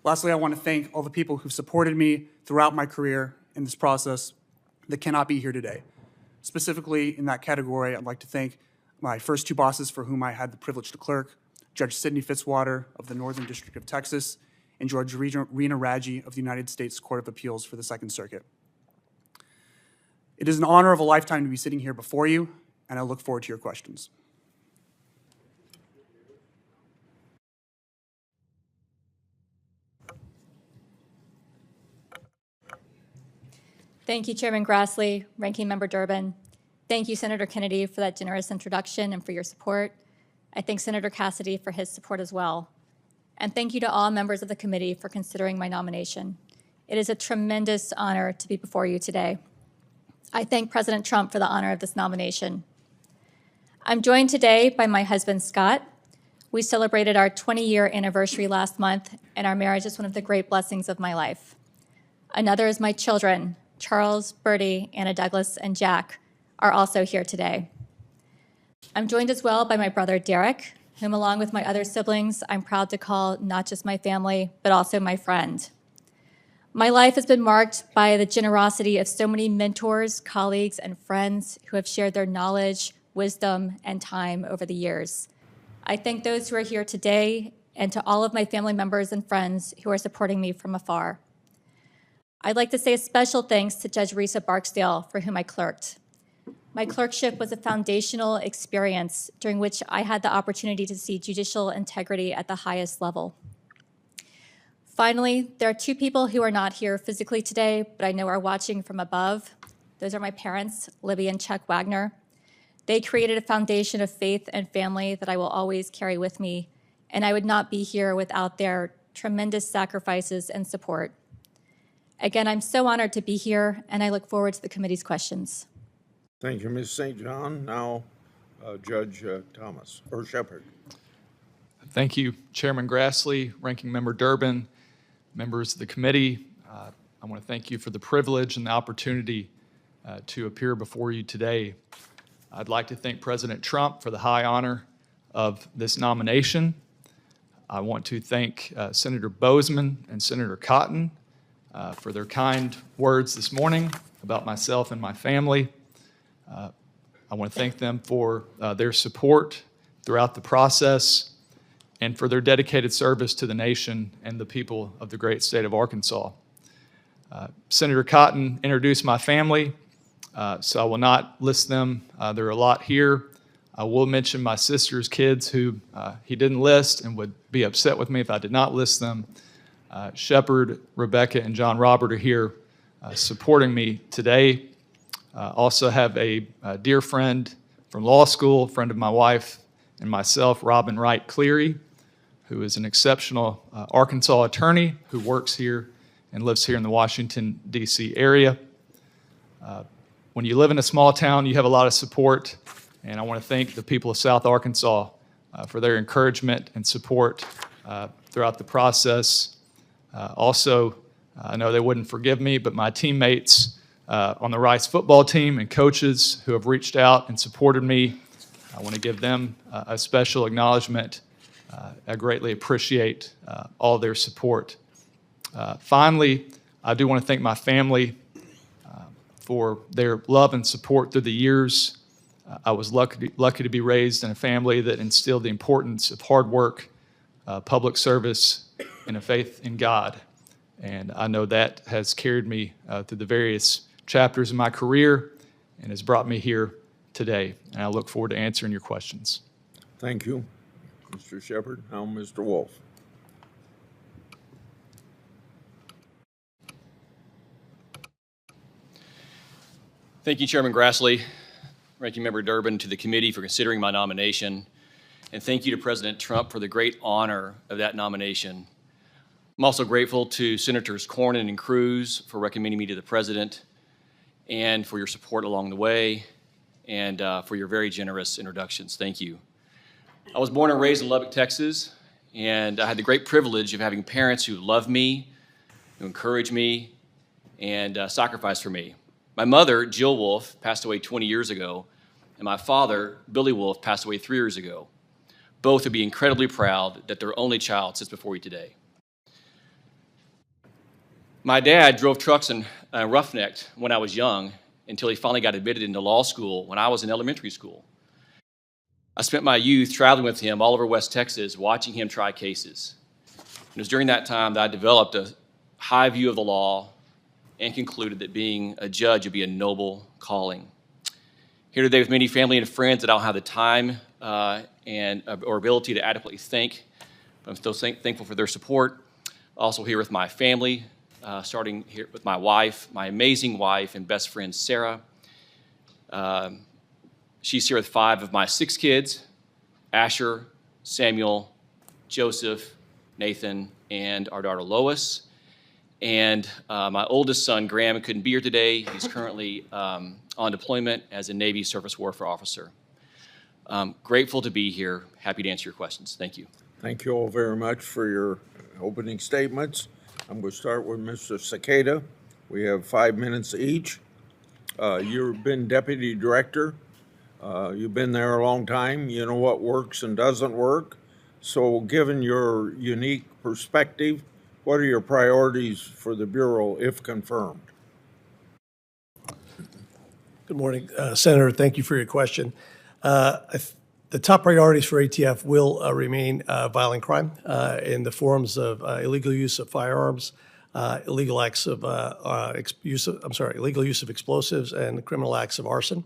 Lastly, I want to thank all the people who've supported me throughout my career in this process that cannot be here today. Specifically, in that category, I'd like to thank my first two bosses for whom I had the privilege to clerk, Judge Sidney Fitzwater of the Northern District of Texas and Judge Rena Raggi of the United States Court of Appeals for the Second Circuit. It is an honor of a lifetime to be sitting here before you, and I look forward to your questions. Thank you, Chairman Grassley, Ranking Member Durbin. Thank you, Senator Kennedy, for that generous introduction and for your support. I thank Senator Cassidy for his support as well. And thank you to all members of the committee for considering my nomination. It is a tremendous honor to be before you today. I thank President Trump for the honor of this nomination. I'm joined today by my husband, Scott. We celebrated our 20-year anniversary last month, and our marriage is one of the great blessings of my life. Another is my children, Charles, Bertie, Anna Douglas, and Jack, are also here today. I'm joined as well by my brother, Derek, whom along with my other siblings, I'm proud to call not just my family, but also my friend. My life has been marked by the generosity of so many mentors, colleagues, and friends who have shared their knowledge, wisdom, and time over the years. I thank those who are here today and to all of my family members and friends who are supporting me from afar. I'd like to say a special thanks to Judge Risa Barksdale, for whom I clerked. My clerkship was a foundational experience during which I had the opportunity to see judicial integrity at the highest level. Finally, there are two people who are not here physically today, but I know are watching from above. Those are my parents, Libby and Chuck Wagner. They created a foundation of faith and family that I will always carry with me, and I would not be here without their tremendous sacrifices and support. Again, I'm so honored to be here, and I look forward to the committee's questions. Thank you, Ms. St. John. Now, Judge Thomas, or Shepard. Thank you, Chairman Grassley, Ranking Member Durbin, members of the committee. I want to thank you for the privilege and the opportunity to appear before you today. I'd like to thank President Trump for the high honor of this nomination. I want to thank Senator Boozman and Senator Cotton for their kind words this morning about myself and my family. I want to thank them for their support throughout the process and for their dedicated service to the nation and the people of the great state of Arkansas. Senator Cotton introduced my family, so I will not list them. There are a lot here. I will mention my sister's kids who he didn't list and would be upset with me if I did not list them. Shepard, Rebecca, and John Robert are here supporting me today. Also have a dear friend from law school, friend of my wife and myself, Robin Wright Cleary, who is an exceptional Arkansas attorney who works here and lives here in the Washington, D.C. area. When you live in a small town, you have a lot of support, and I want to thank the people of South Arkansas for their encouragement and support throughout the process. Also, I know they wouldn't forgive me, but my teammates on the Rice football team and coaches who have reached out and supported me, I want to give them a special acknowledgement. I greatly appreciate all their support. Finally, I do want to thank my family for their love and support through the years. I was lucky to be raised in a family that instilled the importance of hard work, public service, and a faith in God. And I know that has carried me through the various chapters of my career and has brought me here today. And I look forward to answering your questions. Thank you, Mr. Shepard. Now, Mr. Wolf. Thank you, Chairman Grassley, Ranking Member Durbin, to the committee for considering my nomination. And thank you to President Trump for the great honor of that nomination. I'm also grateful to Senators Cornyn and Cruz for recommending me to the President and for your support along the way and for your very generous introductions. Thank you. I was born and raised in Lubbock, Texas, and I had the great privilege of having parents who loved me, who encouraged me, and sacrificed for me. My mother, Jill Wolf, passed away 20 years ago, and my father, Billy Wolf, passed away 3 years ago. Both would be incredibly proud that their only child sits before you today. My dad drove trucks and roughnecked when I was young until he finally got admitted into law school when I was in elementary school. I spent my youth traveling with him all over West Texas, watching him try cases. It was during that time that I developed a high view of the law and concluded that being a judge would be a noble calling. Here today with many family and friends that I don't have the time or ability to adequately thank, but I'm still thankful for their support. Also here with my family, starting here with my wife, my amazing wife and best friend, Sarah. She's here with 5 of my 6 kids, Asher, Samuel, Joseph, Nathan, and our daughter Lois. And my oldest son, Graham, couldn't be here today. He's currently on deployment as a Navy surface warfare officer. Grateful to be here. Happy to answer your questions. Thank you. Thank you all very much for your opening statements. I'm going to start with Mr. Cicada. We have 5 minutes each. You've been deputy director. You've been there a long time. You know what works and doesn't work. So given your unique perspective, what are your priorities for the Bureau if confirmed? Good morning, Senator. Thank you for your question. The top priorities for ATF will remain violent crime in the forms of illegal use of firearms, illegal use of explosives, and criminal acts of arson.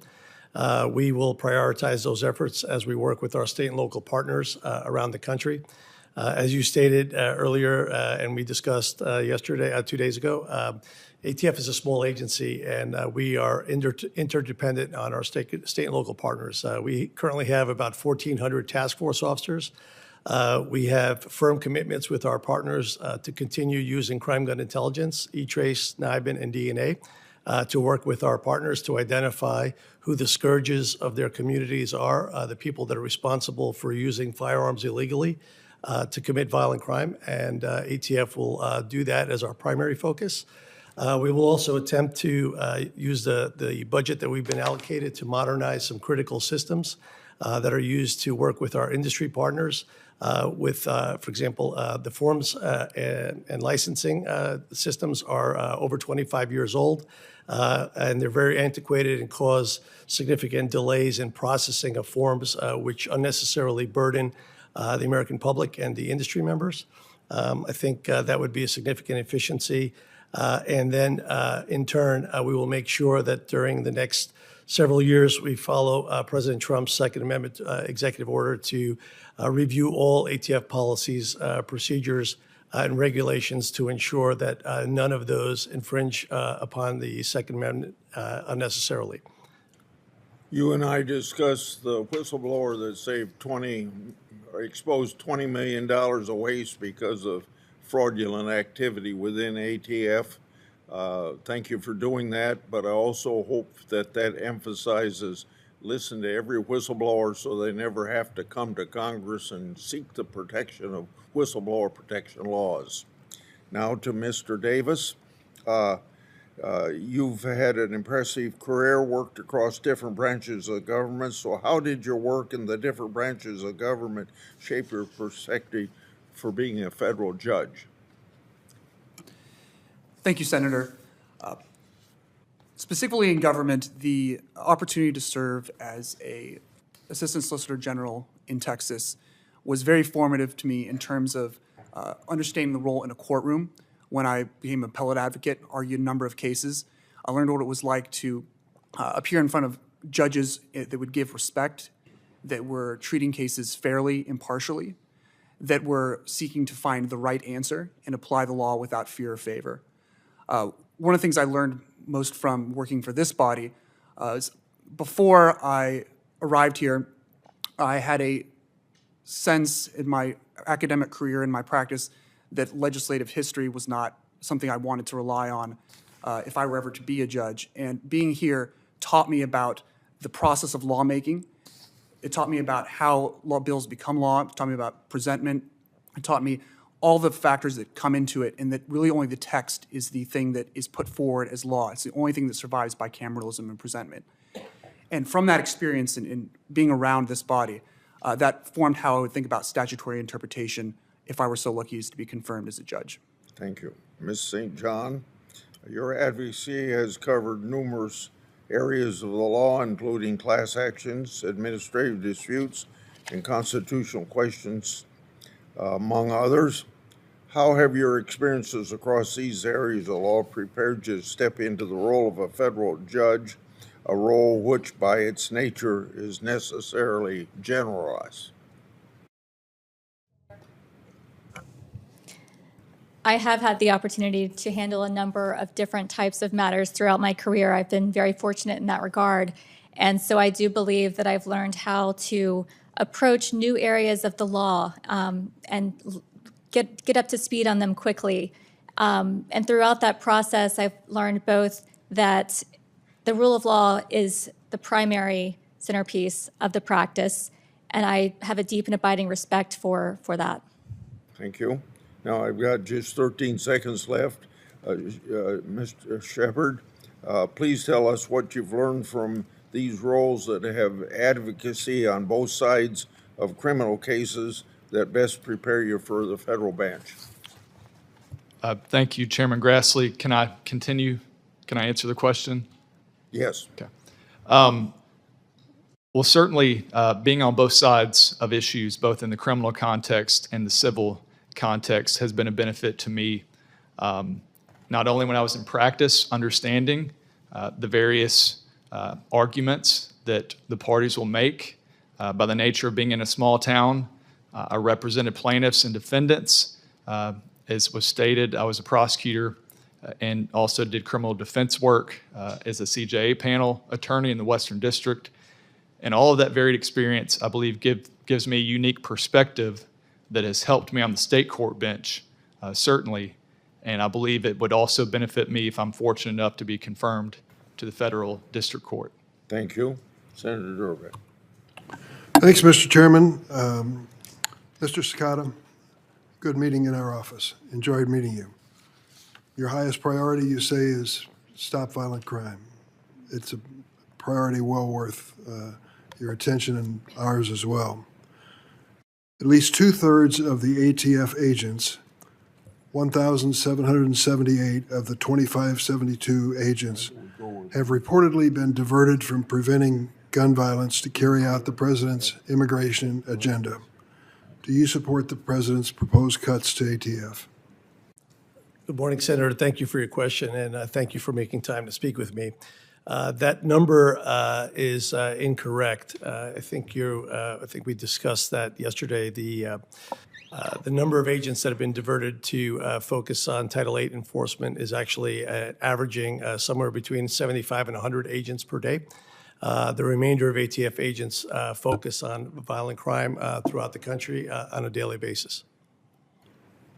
We will prioritize those efforts as we work with our state and local partners around the country. As you stated earlier, and we discussed yesterday, 2 days ago, ATF is a small agency, and we are interdependent on our state and local partners. We currently have about 1,400 task force officers. We have firm commitments with our partners to continue using crime gun intelligence, E-Trace, NIBIN, and DNA to work with our partners to identify who the scourges of their communities are, the people that are responsible for using firearms illegally to commit violent crime, and ATF will do that as our primary focus. We will also attempt to use the budget that we've been allocated to modernize some critical systems that are used to work with our industry partners with, for example, the forms and licensing systems are over 25 years old, and they're very antiquated and cause significant delays in processing of forms, which unnecessarily burden the American public and the industry members. I think that would be a significant efficiency. And then, in turn, we will make sure that during the next several years, we follow President Trump's Second Amendment executive order to review all ATF policies, procedures, and regulations to ensure that none of those infringe upon the Second Amendment unnecessarily. You and I discussed the whistleblower that exposed $20 million of waste because of fraudulent activity within ATF. Thank you for doing that, but I also hope that emphasizes listen to every whistleblower so they never have to come to Congress and seek the protection of whistleblower protection laws. Now to Mr. Davis. You've had an impressive career, worked across different branches of government, so how did your work in the different branches of government shape your perspective for being a federal judge? Thank you, Senator. Specifically in government, the opportunity to serve as an Assistant Solicitor General in Texas was very formative to me in terms of understanding the role in a courtroom. When I became an appellate advocate, argued a number of cases, I learned what it was like to appear in front of judges that would give respect, that were treating cases fairly, impartially, that were seeking to find the right answer and apply the law without fear or favor. One of the things I learned most from working for this body is before I arrived here, I had a sense in my academic career and my practice that legislative history was not something I wanted to rely on if I were ever to be a judge. And being here taught me about the process of lawmaking. It taught me about how law bills become law. It taught me about presentment. It taught me all the factors that come into it, and that really only the text is the thing that is put forward as law. It's the only thing that survives bicameralism and presentment. And from that experience in being around this body, that formed how I would think about statutory interpretation if I were so lucky as to be confirmed as a judge. Thank you. Ms. St. John, your advocacy has covered numerous areas of the law, including class actions, administrative disputes, and constitutional questions, among others. How have your experiences across these areas of law prepared you to step into the role of a federal judge, a role which by its nature is necessarily generalized? I have had the opportunity to handle a number of different types of matters throughout my career. I've been very fortunate in that regard. And so I do believe that I've learned how to approach new areas of the law and get up to speed on them quickly. And throughout that process, I've learned both that the rule of law is the primary centerpiece of the practice, and I have a deep and abiding respect for that. Thank you. Now I've got just 13 seconds left. Mr. Shepard, please tell us what you've learned from these roles that have advocacy on both sides of criminal cases that best prepare you for the federal bench. Thank you, Chairman Grassley. Can I continue? Can I answer the question? Yes. Okay. Well, certainly being on both sides of issues, both in the criminal context and the civil context, has been a benefit to me, not only when I was in practice, understanding the various arguments that the parties will make. By the nature of being in a small town, I represented plaintiffs and defendants. As was stated, I was a prosecutor and also did criminal defense work as a CJA panel attorney in the Western District. And all of that varied experience, I believe, gives me a unique perspective that has helped me on the state court bench, certainly. And I believe it would also benefit me if I'm fortunate enough to be confirmed to the federal district court. Thank you. Senator Durbin. Thanks, Mr. Chairman. Mr. Sakata, good meeting in our office. Enjoyed meeting you. Your highest priority, you say, is stop violent crime. It's a priority well worth your attention and ours as well. At least 2/3 of the ATF agents, 1,778 of the 2,572 agents, have reportedly been diverted from preventing gun violence to carry out the president's immigration agenda. Do you support the president's proposed cuts to ATF? Good morning, Senator. Thank you for your question, and thank you for making time to speak with me. That number is incorrect. I think we discussed that yesterday. The number of agents that have been diverted to focus on Title VIII enforcement is actually averaging somewhere between 75 and 100 agents per day. The remainder of ATF agents focus on violent crime throughout the country on a daily basis.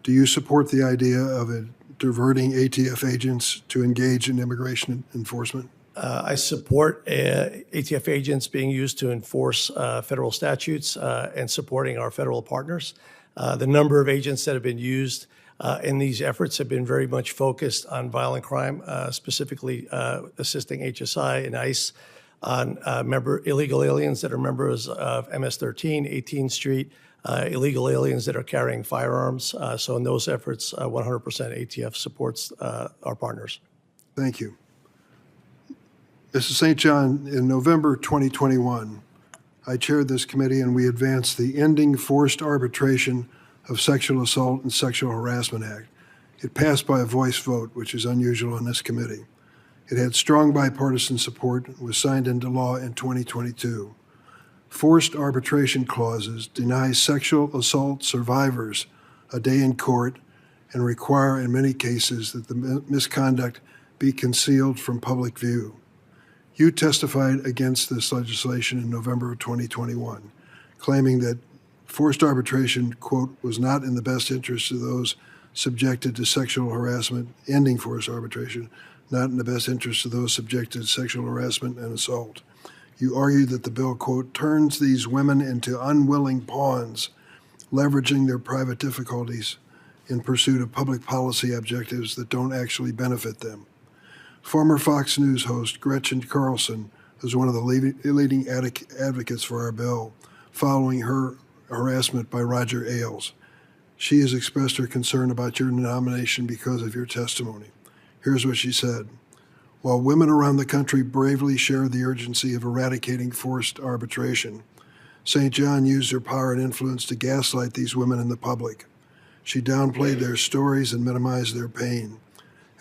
Do you support the idea of diverting ATF agents to engage in immigration enforcement? I support ATF agents being used to enforce federal statutes and supporting our federal partners. The number of agents that have been used in these efforts have been very much focused on violent crime, specifically assisting HSI and ICE on illegal aliens that are members of MS-13, 18th Street, illegal aliens that are carrying firearms. So in those efforts, 100% ATF supports our partners. Thank you. Mrs. St. John, in November 2021, I chaired this committee and we advanced the Ending Forced Arbitration of Sexual Assault and Sexual Harassment Act. It passed by a voice vote, which is unusual in this committee. It had strong bipartisan support and was signed into law in 2022. Forced arbitration clauses deny sexual assault survivors a day in court and require, in many cases, that the misconduct be concealed from public view. You testified against this legislation in November of 2021, claiming that Forced arbitration, quote, was not in the best interest of those subjected to sexual harassment, ending forced arbitration, not in the best interest of those subjected to sexual harassment and assault. You argued that the bill, quote, turns these women into unwilling pawns, leveraging their private difficulties in pursuit of public policy objectives that don't actually benefit them. Former Fox News host Gretchen Carlson was one of the leading advocates for our bill, following her harassment by Roger Ailes. She has expressed her concern about your nomination because of your testimony. Here's what she said. While women around the country bravely share the urgency of eradicating forced arbitration, St. John used her power and influence to gaslight these women in the public. She downplayed their stories and minimized their pain.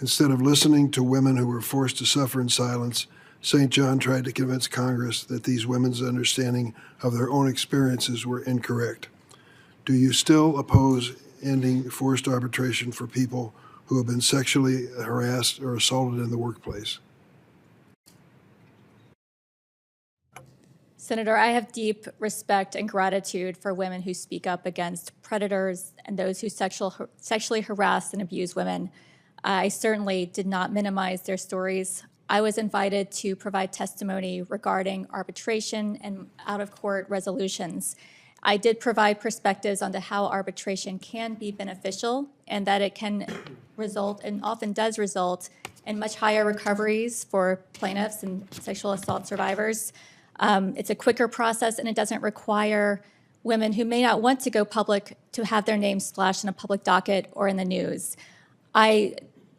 Instead of listening to women who were forced to suffer in silence, St. John tried to convince Congress that these women's understanding of their own experiences were incorrect. Do you still oppose ending forced arbitration for people who have been sexually harassed or assaulted in the workplace? Senator, I have deep respect and gratitude for women who speak up against predators and those who sexually harass and abuse women. I certainly did not minimize their stories. I was invited to provide testimony regarding arbitration and out-of-court resolutions. I did provide perspectives onto how arbitration can be beneficial and that it can result, and often does result, in much higher recoveries for plaintiffs and sexual assault survivors. It's a quicker process, and it doesn't require women who may not want to go public to have their names splashed in a public docket or in the news.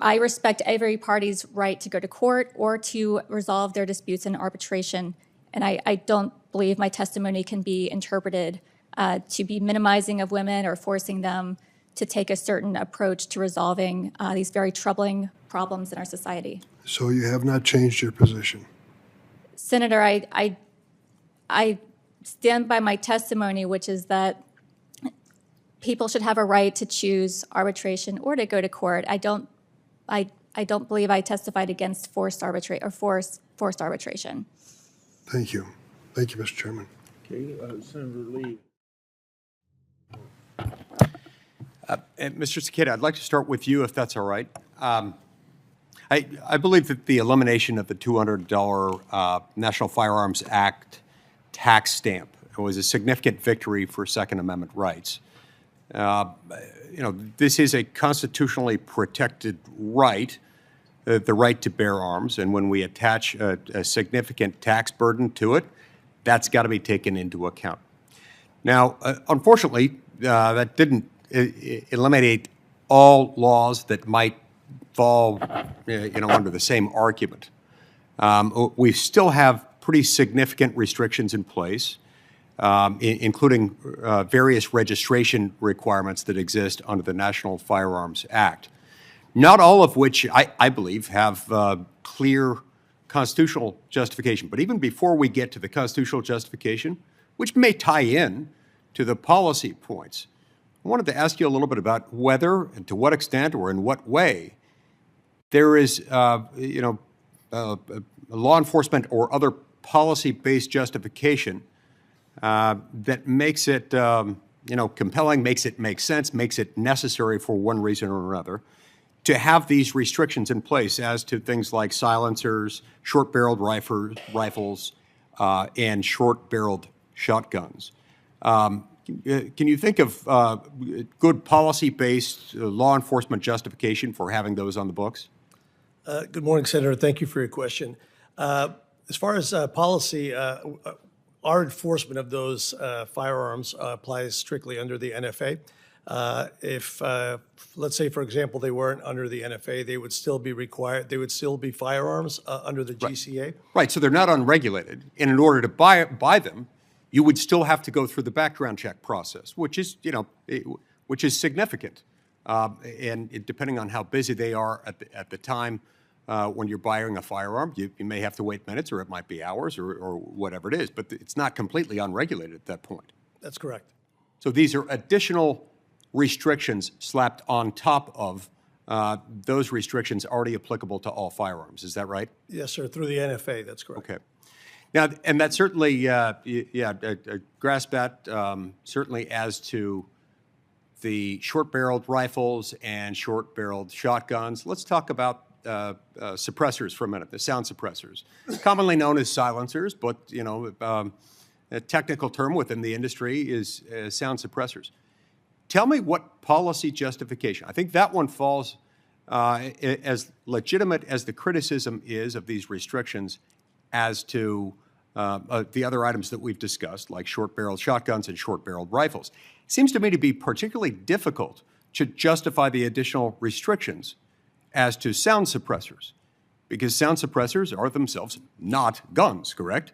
I respect every party's right to go to court or to resolve their disputes in arbitration, and I don't believe my testimony can be interpreted to be minimizing of women or forcing them to take a certain approach to resolving these very troubling problems in our society. So you have not changed your position? Senator, I stand by my testimony, which is that people should have a right to choose arbitration or to go to court. I don't believe I testified against forced arbitration. Thank you. Thank you, Mr. Chairman. Okay, Senator Lee. Mr. Cicada, I'd like to start with you, if that's all right. I believe that the elimination of the $200 National Firearms Act tax stamp was a significant victory for Second Amendment rights. This is a constitutionally protected right, the right to bear arms, and when we attach a significant tax burden to it, that's got to be taken into account. Now, unfortunately, that didn't eliminate all laws that might fall, under the same argument. We still have pretty significant restrictions in place, including various registration requirements that exist under the National Firearms Act, not all of which I believe have clear constitutional justification. But even before we get to the constitutional justification, which may tie in to the policy points, I wanted to ask you a little bit about whether and to what extent or in what way there is, law enforcement or other policy-based justification that makes it, compelling, makes it make sense, makes it necessary for one reason or another to have these restrictions in place as to things like silencers, short-barreled rifles, and short-barreled shotguns. Can you think of good policy-based law enforcement justification for having those on the books? Good morning, Senator. Thank you for your question. As far as policy, our enforcement of those firearms applies strictly under the NFA. If, let's say, for example, they weren't under the NFA, they would still be required, they would still be firearms under the GCA. Right, so they're not unregulated. And in order to buy them, you would still have to go through the background check process, which is, which is significant. And depending on how busy they are at the time when you're buying a firearm, you may have to wait minutes, or it might be hours, or whatever it is. But it's not completely unregulated at that point. That's correct. So these are additional restrictions slapped on top of those restrictions already applicable to all firearms. Is that right? Yes, sir, through the NFA, that's correct. Okay. Now, and that certainly, grass bat, certainly as to the short-barreled rifles and short-barreled shotguns. Let's talk about suppressors for a minute, the sound suppressors, commonly known as silencers, but, a technical term within the industry is sound suppressors. Tell me what policy justification. I think that one falls as legitimate as the criticism is of these restrictions as to the other items that we've discussed, like short-barreled shotguns and short-barreled rifles. It seems to me to be particularly difficult to justify the additional restrictions as to sound suppressors, because sound suppressors are themselves not guns, correct?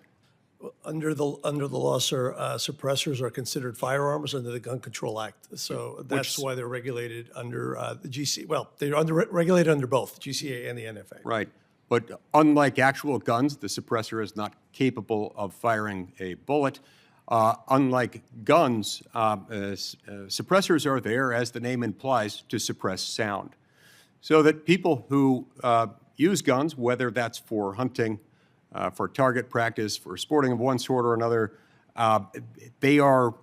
Under the law, sir, suppressors are considered firearms under the Gun Control Act. So that's why they're regulated under the GC. Well, they're regulated under both GCA and the NFA. Right. But unlike actual guns, the suppressor is not capable of firing a bullet. Unlike guns, suppressors are there, as the name implies, to suppress sound. So that people who use guns, whether that's for hunting, for target practice, for sporting of one sort or another, they are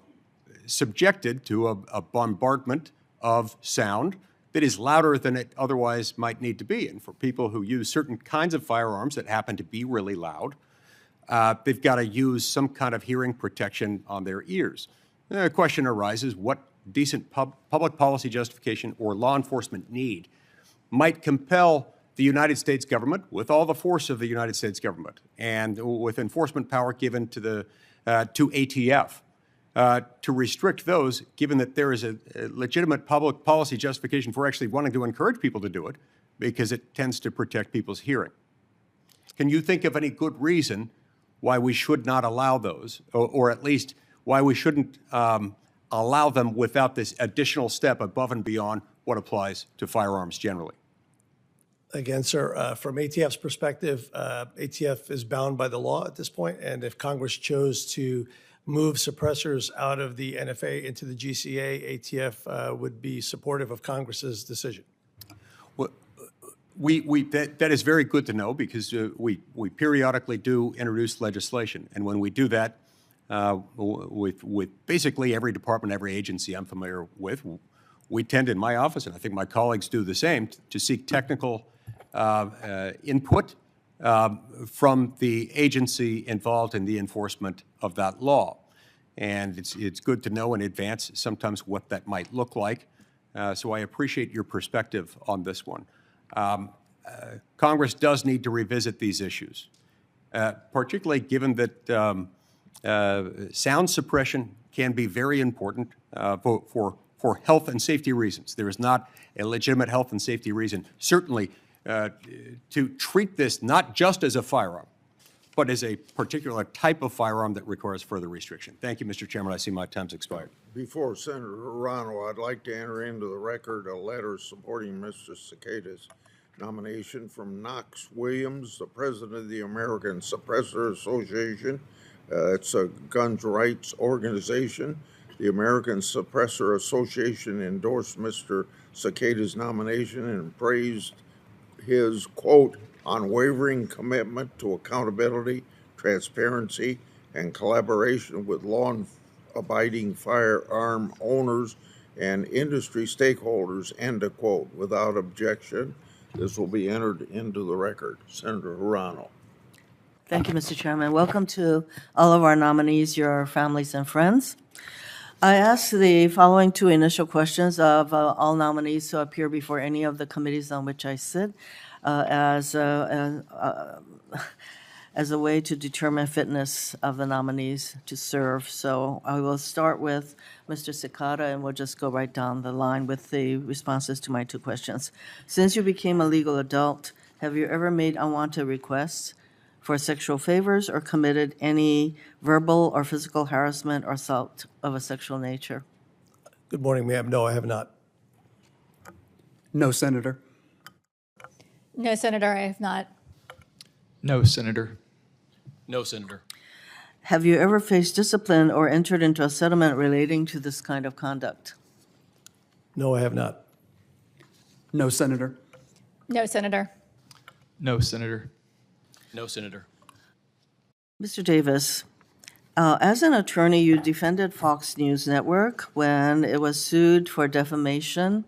subjected to a bombardment of sound that is louder than it otherwise might need to be. And for people who use certain kinds of firearms that happen to be really loud, they've got to use some kind of hearing protection on their ears. The question arises, what decent public policy justification or law enforcement need might compel the United States government, with all the force of the United States government and with enforcement power given to the to ATF, to restrict those, given that there is a legitimate public policy justification for actually wanting to encourage people to do it, because it tends to protect people's hearing. Can you think of any good reason why we should not allow those, or at least why we shouldn't allow them without this additional step above and beyond what applies to firearms generally? Again, sir, from ATF's perspective, ATF is bound by the law at this point, and if Congress chose to move suppressors out of the NFA into the GCA, ATF would be supportive of Congress's decision. Well, that is very good to know, because we periodically do introduce legislation, and when we do that with basically every department, every agency I'm familiar with, we tend in my office, and I think my colleagues do the same, to seek technical input from the agency involved in the enforcement of that law. And it's good to know in advance sometimes what that might look like. So I appreciate your perspective on this one. Congress does need to revisit these issues, particularly given that sound suppression can be very important for health and safety reasons. There is not a legitimate health and safety reason, certainly, to treat this not just as a firearm, but as a particular type of firearm that requires further restriction. Thank you, Mr. Chairman. I see my time's expired. Before Senator Hirano, I'd like to enter into the record a letter supporting Mr. Ciceda's nomination from Knox Williams, the president of the American Suppressor Association. It's a guns rights organization. The American Suppressor Association endorsed Mr. Ciceda's nomination and praised his, quote, unwavering commitment to accountability, transparency, and collaboration with law-abiding firearm owners and industry stakeholders, end of quote. Without objection, this will be entered into the record. Senator Hirano. Thank you, Mr. Chairman. Welcome to all of our nominees, your families and friends. I ask the following two initial questions of all nominees to appear before any of the committees on which I sit as a way to determine fitness of the nominees to serve. So I will start with Mr. Cicada, and we'll just go right down the line with the responses to my two questions. Since you became a legal adult, have you ever made unwanted requests for sexual favors or committed any verbal or physical harassment or assault of a sexual nature? Good morning, ma'am. No, I have not. No, Senator. No, Senator, I have not. No, Senator. No, Senator. Have you ever faced discipline or entered into a settlement relating to this kind of conduct? No, I have not. No, Senator. No, Senator. No, Senator. No, Senator. Mr. Davis, as an attorney, you defended Fox News Network when it was sued for defamation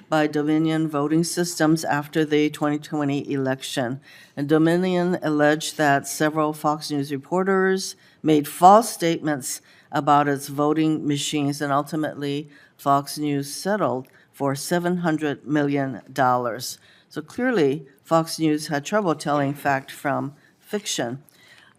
by Dominion Voting Systems after the 2020 election. And Dominion alleged that several Fox News reporters made false statements about its voting machines, and ultimately Fox News settled for $700 million. So clearly, Fox News had trouble telling fact from fiction.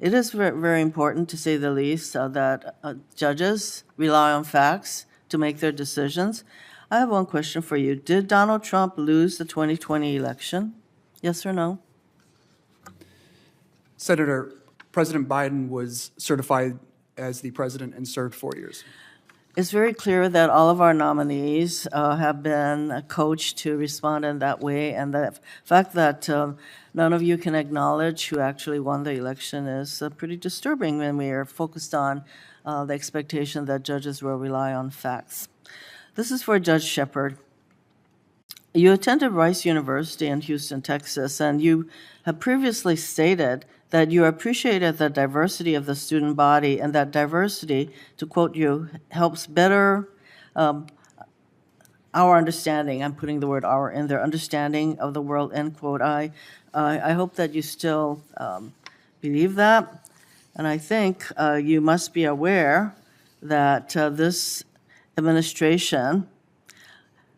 It is very important, to say the least, that judges rely on facts to make their decisions. I have one question for you. Did Donald Trump lose the 2020 election? Yes or no? Senator, President Biden was certified as the president and served 4 years. It's very clear that all of our nominees have been coached to respond in that way, and the fact that none of you can acknowledge who actually won the election is pretty disturbing when we are focused on the expectation that judges will rely on facts. This is for Judge Shepard. You attended Rice University in Houston, Texas, and you have previously stated that you appreciated the diversity of the student body, and that diversity, to quote you, helps better our understanding. I'm putting the word "our" in there, understanding of the world, end quote. I hope that you still believe that, and I think you must be aware that this administration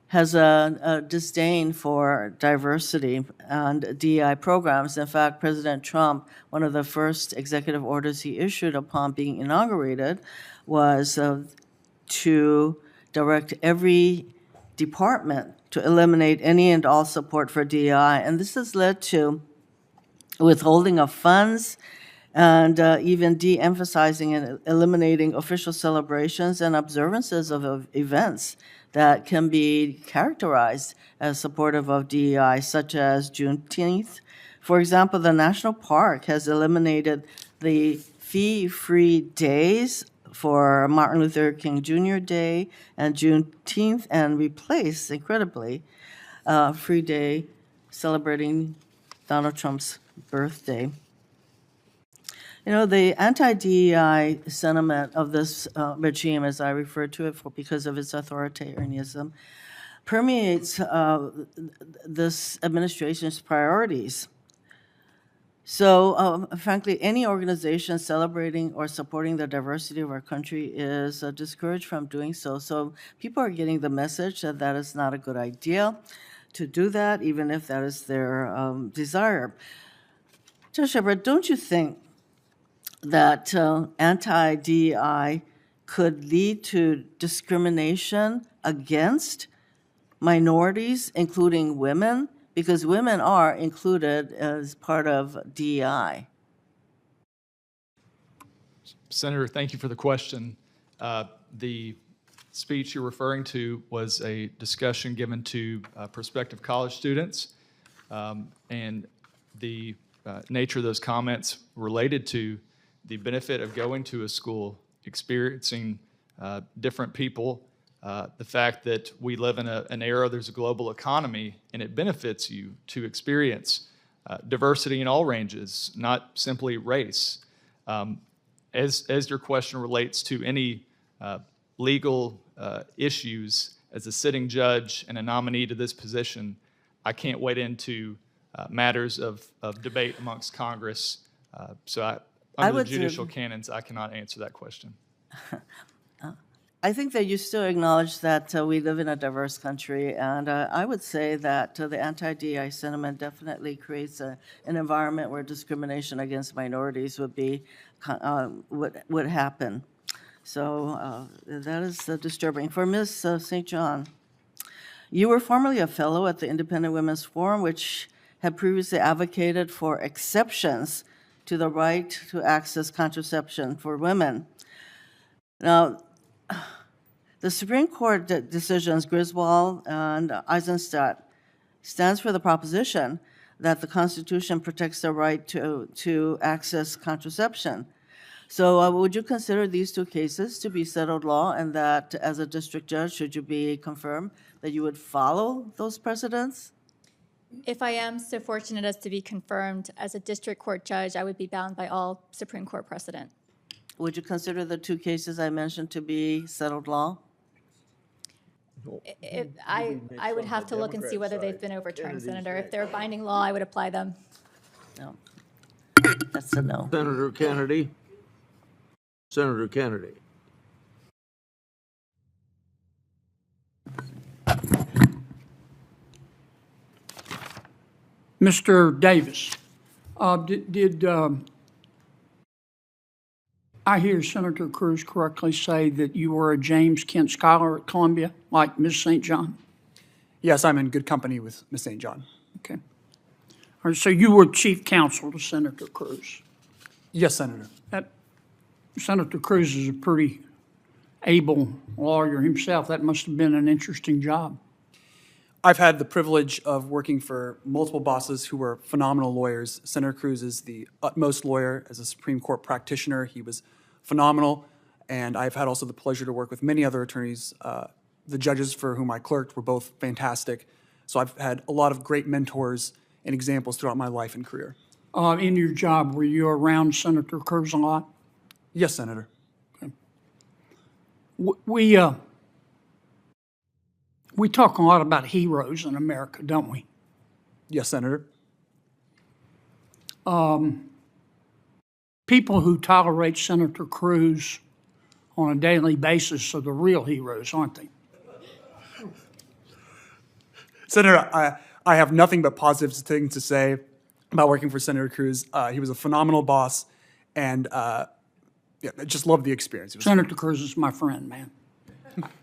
has a disdain for diversity and DEI programs. In fact, President Trump, one of the first executive orders he issued upon being inaugurated was to direct every department to eliminate any and all support for DEI. And this has led to withholding of funds and even de-emphasizing and eliminating official celebrations and observances of events that can be characterized as supportive of DEI, such as Juneteenth. For example, the National Park has eliminated the fee-free days for Martin Luther King Jr. Day and Juneteenth, and replaced, incredibly, free day celebrating Donald Trump's birthday. You know, the anti-DEI sentiment of this regime, as I refer to it because of its authoritarianism, permeates this administration's priorities. So, frankly, any organization celebrating or supporting the diversity of our country is discouraged from doing so. So people are getting the message that that is not a good idea to do that, even if that is their desire. Judge Shepard, don't you think that anti-DEI could lead to discrimination against minorities, including women, because women are included as part of DEI? Senator, thank you for the question. The speech you're referring to was a discussion given to prospective college students, and the nature of those comments related to the benefit of going to a school, experiencing different people, the fact that we live in an era, there's a global economy, and it benefits you to experience diversity in all ranges, not simply race. As your question relates to any legal issues, as a sitting judge and a nominee to this position, I can't wade into matters of debate amongst Congress. Under the judicial canons, I cannot answer that question. I think that you still acknowledge that we live in a diverse country, and I would say that the anti-DEI sentiment definitely creates an environment where discrimination against minorities would happen. So that is disturbing. For Ms. St. John, you were formerly a fellow at the Independent Women's Forum, which had previously advocated for exceptions to the right to access contraception for women. Now, the Supreme Court decisions, Griswold and Eisenstadt, stands for the proposition that the Constitution protects the right to access contraception. So would you consider these two cases to be settled law, and that as a district judge, should you be confirmed, that you would follow those precedents? If I am so fortunate as to be confirmed as a district court judge, I would be bound by all Supreme Court precedent. Would you consider the two cases I mentioned to be settled law? I would have to look and see whether they've been overturned, Senator. If they're binding law, I would apply them. No. That's a no. Senator Kennedy? Senator Kennedy? Mr. Davis, did I hear Senator Cruz correctly say that you were a James Kent Scholar at Columbia, like Ms. St. John? Yes, I'm in good company with Ms. St. John. Okay. All right, so you were chief counsel to Senator Cruz. Yes, Senator. Senator Cruz is a pretty able lawyer himself. That must have been an interesting job. I've had the privilege of working for multiple bosses who were phenomenal lawyers. Senator Cruz is the utmost lawyer as a Supreme Court practitioner. He was phenomenal, and I've had also the pleasure to work with many other attorneys. The judges for whom I clerked were both fantastic. So I've had a lot of great mentors and examples throughout my life and career. In your job, were you around Senator Cruz a lot? Yes, Senator. Okay. We talk a lot about heroes in America, don't we? Yes, Senator. People who tolerate Senator Cruz on a daily basis are the real heroes, aren't they? Senator, I have nothing but positive things to say about working for Senator Cruz. He was a phenomenal boss, and I just loved the experience. Senator Cruz is my friend, man.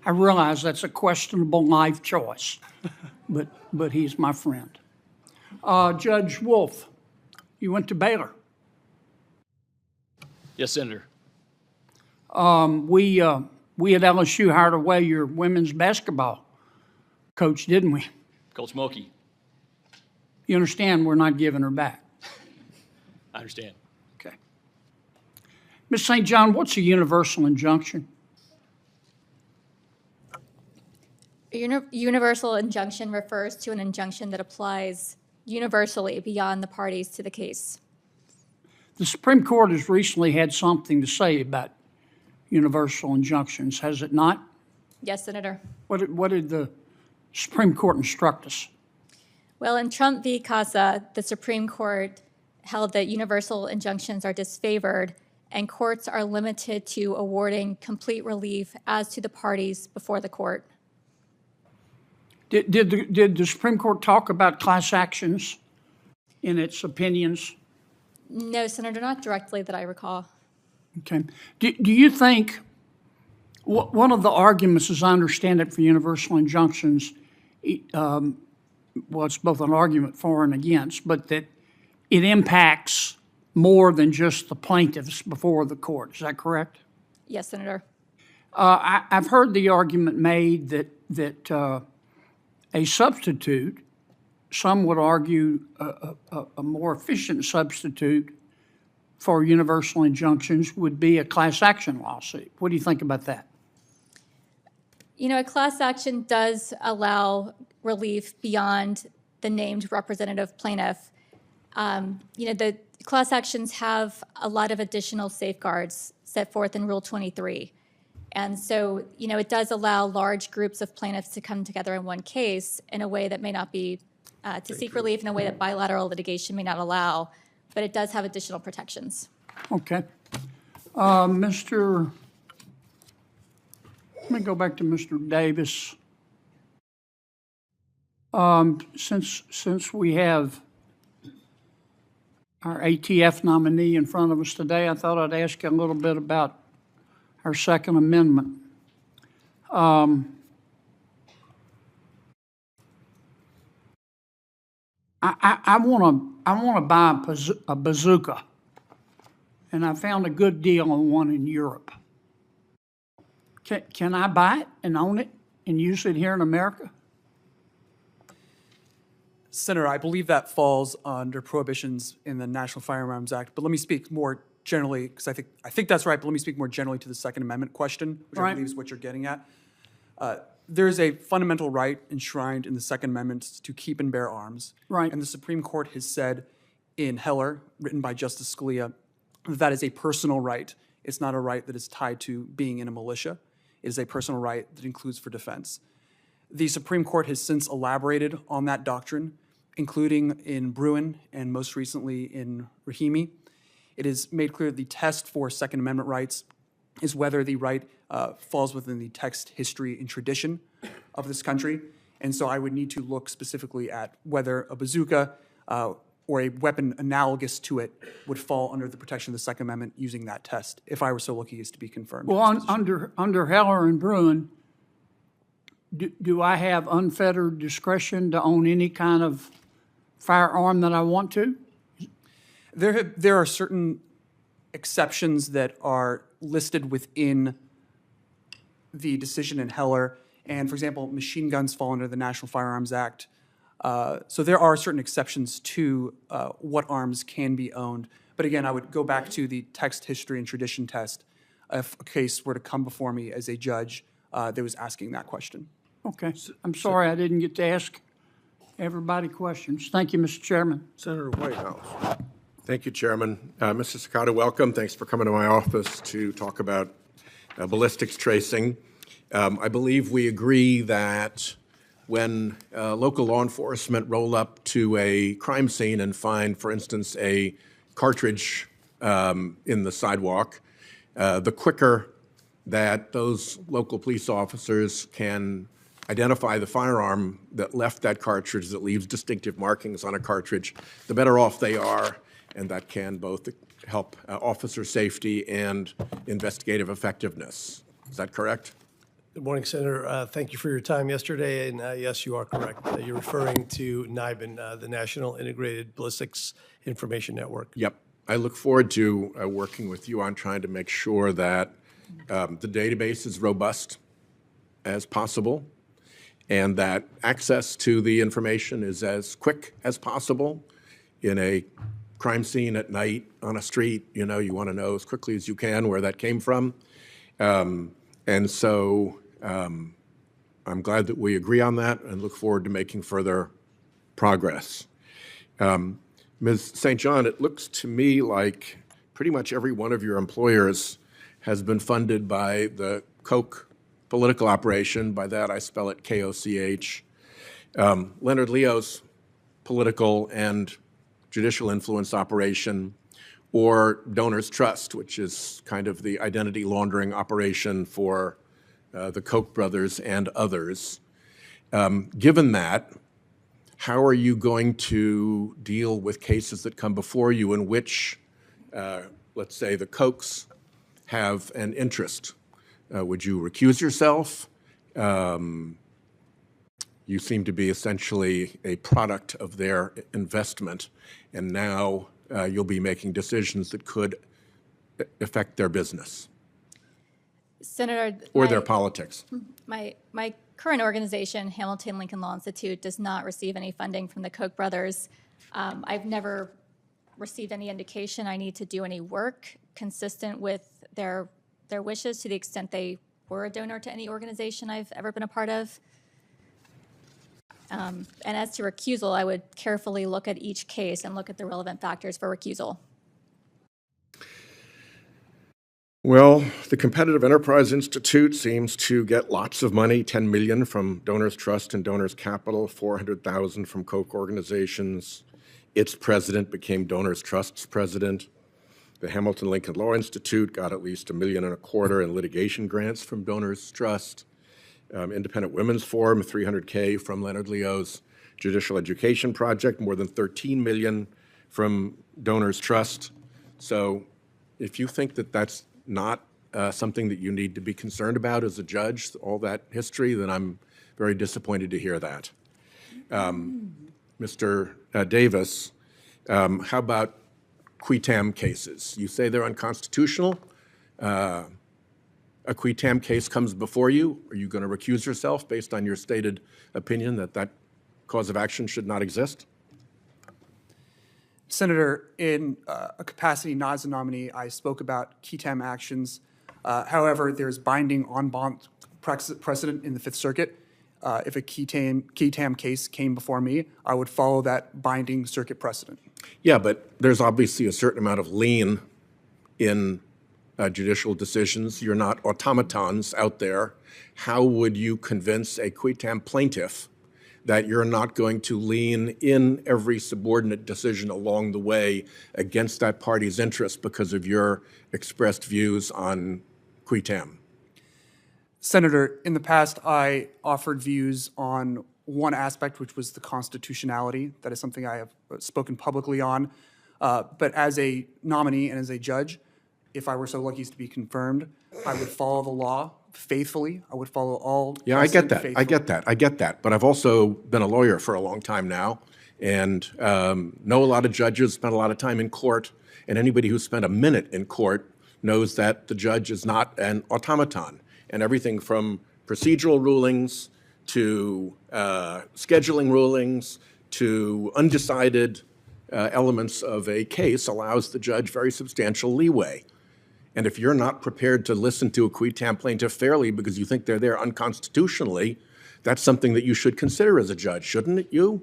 I realize that's a questionable life choice, but he's my friend. Judge Wolf, you went to Baylor. Yes, Senator. We at LSU hired away your women's basketball coach, didn't we? Coach Mulkey. You understand we're not giving her back. I understand. Okay. Ms. St. John, what's a universal injunction? A universal injunction refers to an injunction that applies universally beyond the parties to the case. The Supreme Court has recently had something to say about universal injunctions, has it not? Yes, Senator. What did the Supreme Court instruct us? Well, in Trump v. Casa, the Supreme Court held that universal injunctions are disfavored and courts are limited to awarding complete relief as to the parties before the court. Did the Supreme Court talk about class actions in its opinions? No, Senator, not directly that I recall. Okay. Do you think, one of the arguments, as I understand it, for universal injunctions, well, it's both an argument for and against, but that it impacts more than just the plaintiffs before the court. Is that correct? Yes, Senator. I've heard the argument made that a substitute, some would argue a more efficient substitute for universal injunctions would be a class action lawsuit. What do you think about that? You know, a class action does allow relief beyond the named representative plaintiff. The class actions have a lot of additional safeguards set forth in Rule 23. And so, it does allow large groups of plaintiffs to come together in one case in a way that may not be, to seek relief in a way that bilateral litigation may not allow, but it does have additional protections. Okay. Let me go back to Mr. Davis. Since we have our ATF nominee in front of us today, I thought I'd ask you a little bit about our Second Amendment. I want to buy a bazooka, and I found a good deal on one in Europe. Can I buy it and own it and use it here in America? Senator, I believe that falls under prohibitions in the National Firearms Act, but let me speak more generally, because I think that's right, but let me speak more generally to the Second Amendment question, which I believe is what you're getting at. There's a fundamental right enshrined in the Second Amendment to keep and bear arms. Right. And the Supreme Court has said in Heller, written by Justice Scalia, that that is a personal right. It's not a right that is tied to being in a militia. It is a personal right that includes for defense. The Supreme Court has since elaborated on that doctrine, including in Bruin and most recently in Rahimi. It is made clear that the test for Second Amendment rights is whether the right falls within the text, history, and tradition of this country. And so I would need to look specifically at whether a bazooka or a weapon analogous to it would fall under the protection of the Second Amendment using that test, if I were so lucky as to be confirmed. Well, under Heller and Bruin, do I have unfettered discretion to own any kind of firearm that I want to? There are certain exceptions that are listed within the decision in Heller. And for example, machine guns fall under the National Firearms Act. So there are certain exceptions to what arms can be owned. But again, I would go back to the text, history, and tradition test if a case were to come before me as a judge that was asking that question. Okay. I'm sorry I didn't get to ask everybody questions. Thank you, Mr. Chairman. Senator Whitehouse. Thank you, Chairman. Mr. Sakata, welcome. Thanks for coming to my office to talk about ballistics tracing. I believe we agree that when local law enforcement roll up to a crime scene and find, for instance, a cartridge in the sidewalk, the quicker that those local police officers can identify the firearm that left that cartridge, that leaves distinctive markings on a cartridge, the better off they are, and that can both help officer safety and investigative effectiveness. Is that correct? Good morning, Senator. Thank you for your time yesterday, and yes, you are correct. You're referring to NIBIN, the National Integrated Ballistics Information Network. Yep. I look forward to working with you on trying to make sure that the database is robust as possible and that access to the information is as quick as possible. In a crime scene at night on a street, you want to know as quickly as you can where that came from. And so I'm glad that we agree on that and look forward to making further progress. Ms. St. John, it looks to me like pretty much every one of your employers has been funded by the Koch political operation. By that, I spell it K-O-C-H. Leonard Leo's political and judicial influence operation, or Donors Trust, which is kind of the identity laundering operation for the Koch brothers and others. Given that, how are you going to deal with cases that come before you in which, let's say, the Kochs have an interest? Would you recuse yourself? You seem to be essentially a product of their investment, and now you'll be making decisions that could affect their business. Senator, or their politics. My current organization, Hamilton Lincoln Law Institute, does not receive any funding from the Koch brothers. I've never received any indication I need to do any work consistent with their wishes to the extent they were a donor to any organization I've ever been a part of. And as to recusal, I would carefully look at each case and look at the relevant factors for recusal. Well, the Competitive Enterprise Institute seems to get lots of money, $10 million from Donors Trust and Donors Capital, $400,000 from Koch organizations. Its president became Donors Trust's president. The Hamilton Lincoln Law Institute got at least $1.25 million in litigation grants from Donors Trust. Independent Women's Forum, $300K from Leonard Leo's Judicial Education Project, more than $13 million from Donors Trust. So if you think that that's not something that you need to be concerned about as a judge, all that history, then I'm very disappointed to hear that. Mr. Davis, how about qui tam cases? You say they're unconstitutional. A qui tam case comes before you. Are you going to recuse yourself based on your stated opinion that that cause of action should not exist? Senator, in a capacity not as a nominee, I spoke about qui tam actions. However, there's binding en banc precedent in the Fifth Circuit if a key tam case came before me, I would follow that binding circuit precedent. Yeah, but there's obviously a certain amount of lean in judicial decisions. You're not automatons out there. How would you convince a qui tam plaintiff that you're not going to lean in every subordinate decision along the way against that party's interest because of your expressed views on qui tam? Senator, in the past, I offered views on one aspect, which was the constitutionality. That is something I have spoken publicly on. But as a nominee and as a judge, if I were so lucky as to be confirmed, I would follow the law faithfully. I would follow all. Yeah, I get that. faithfully. I get that. But I've also been a lawyer for a long time now and know a lot of judges, spent a lot of time in court. And anybody who's spent a minute in court knows that the judge is not an automaton. And everything from procedural rulings to scheduling rulings to undecided elements of a case allows the judge very substantial leeway. And if you're not prepared to listen to a qui tam plaintiff fairly because you think they're there unconstitutionally, that's something that you should consider as a judge, shouldn't it, you?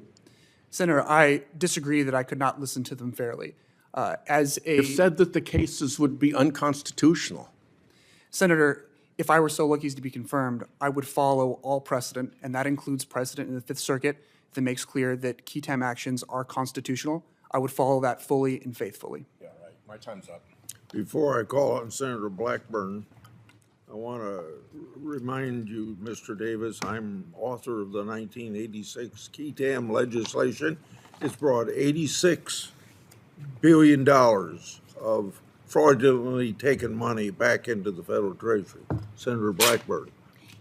Senator, I disagree that I could not listen to them fairly. You've said that the cases would be unconstitutional. Senator, if I were so lucky as to be confirmed, I would follow all precedent, and that includes precedent in the Fifth Circuit that makes clear that qui tam actions are constitutional. I would follow that fully and faithfully. Yeah, right. My time's up. Before I call on Senator Blackburn, I want to remind you, Mr. Davis, I'm author of the 1986 qui tam legislation. It's brought $86 billion of fraudulently taken money back into the federal treasury. Senator Blackburn.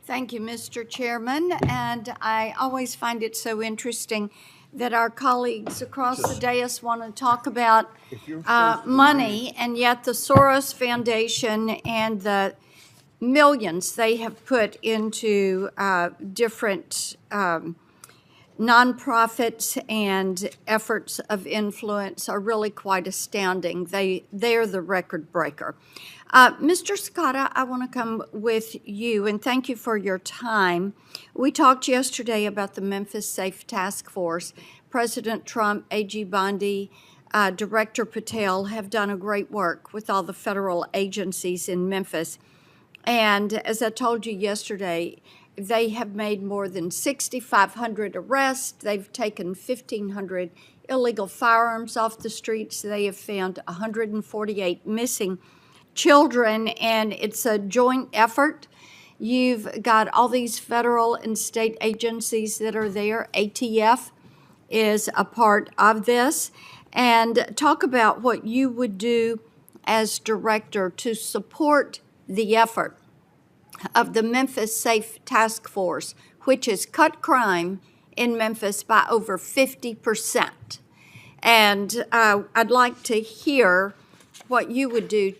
Thank you, Mr. Chairman, and I always find it so interesting that our colleagues across the dais want to talk about money, and yet the Soros Foundation and the millions they have put into different nonprofits and efforts of influence are really quite astounding. They're the record breaker. Mr. Scott, I want to come with you, and thank you for your time. We talked yesterday about the Memphis Safe Task Force. President Trump, A.G. Bondi, Director Patel have done a great work with all the federal agencies in Memphis. And as I told you yesterday, they have made more than 6,500 arrests. They've taken 1,500 illegal firearms off the streets. They have found 148 missing children, and it's a joint effort. You've got all these federal and state agencies that are there. ATF is a part of this. And talk about what you would do as director to support the effort of the Memphis Safe Task Force, which has cut crime in Memphis by over 50%. And I'd like to hear what you would do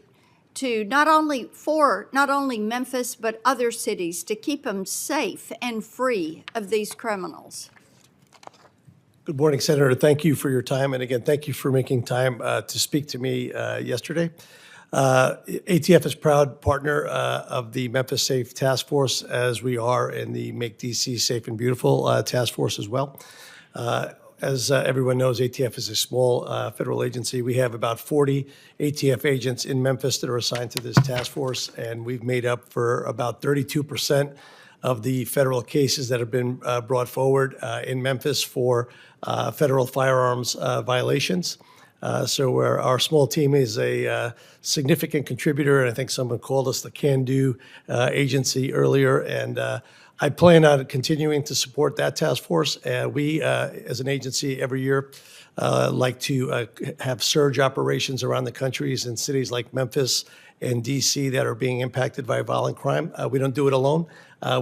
to not only Memphis, but other cities to keep them safe and free of these criminals. Good morning, Senator. Thank you for your time. And again, thank you for making time to speak to me yesterday. ATF is a proud partner of the Memphis Safe Task Force, as we are in the Make DC Safe and Beautiful Task Force as well. As everyone knows, ATF is a small federal agency. We have about 40 ATF agents in Memphis that are assigned to this task force, and we've made up for about 32% of the federal cases that have been brought forward in Memphis for federal firearms violations. So our small team is a significant contributor, and I think someone called us the can-do agency earlier, and I plan on continuing to support that task force. We, as an agency, every year like to have surge operations around the countries in cities like Memphis and D.C. that are being impacted by violent crime. We don't do it alone.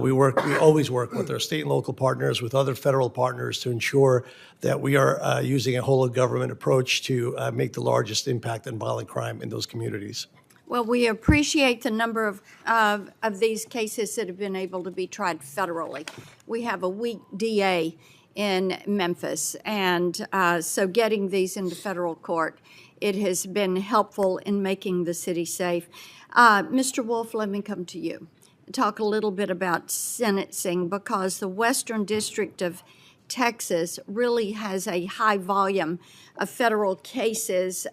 We always work with our state and local partners, with other federal partners, to ensure that we are using a whole of government approach to make the largest impact on violent crime in those communities. Well, we appreciate the number of these cases that have been able to be tried federally. We have a weak DA in Memphis, and so getting these into federal court, it has been helpful in making the city safe. Mr. Wolf, let me come to you. talk a little bit about sentencing because the Western District of Texas really has a high volume of federal cases,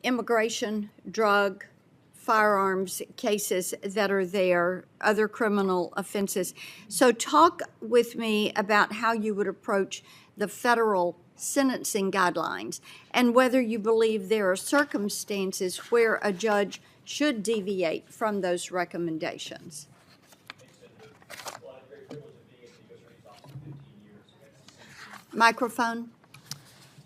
immigration, drug, firearms cases that are there, other criminal offenses. So talk with me about how you would approach the federal sentencing guidelines and whether you believe there are circumstances where a judge should deviate from those recommendations. Microphone.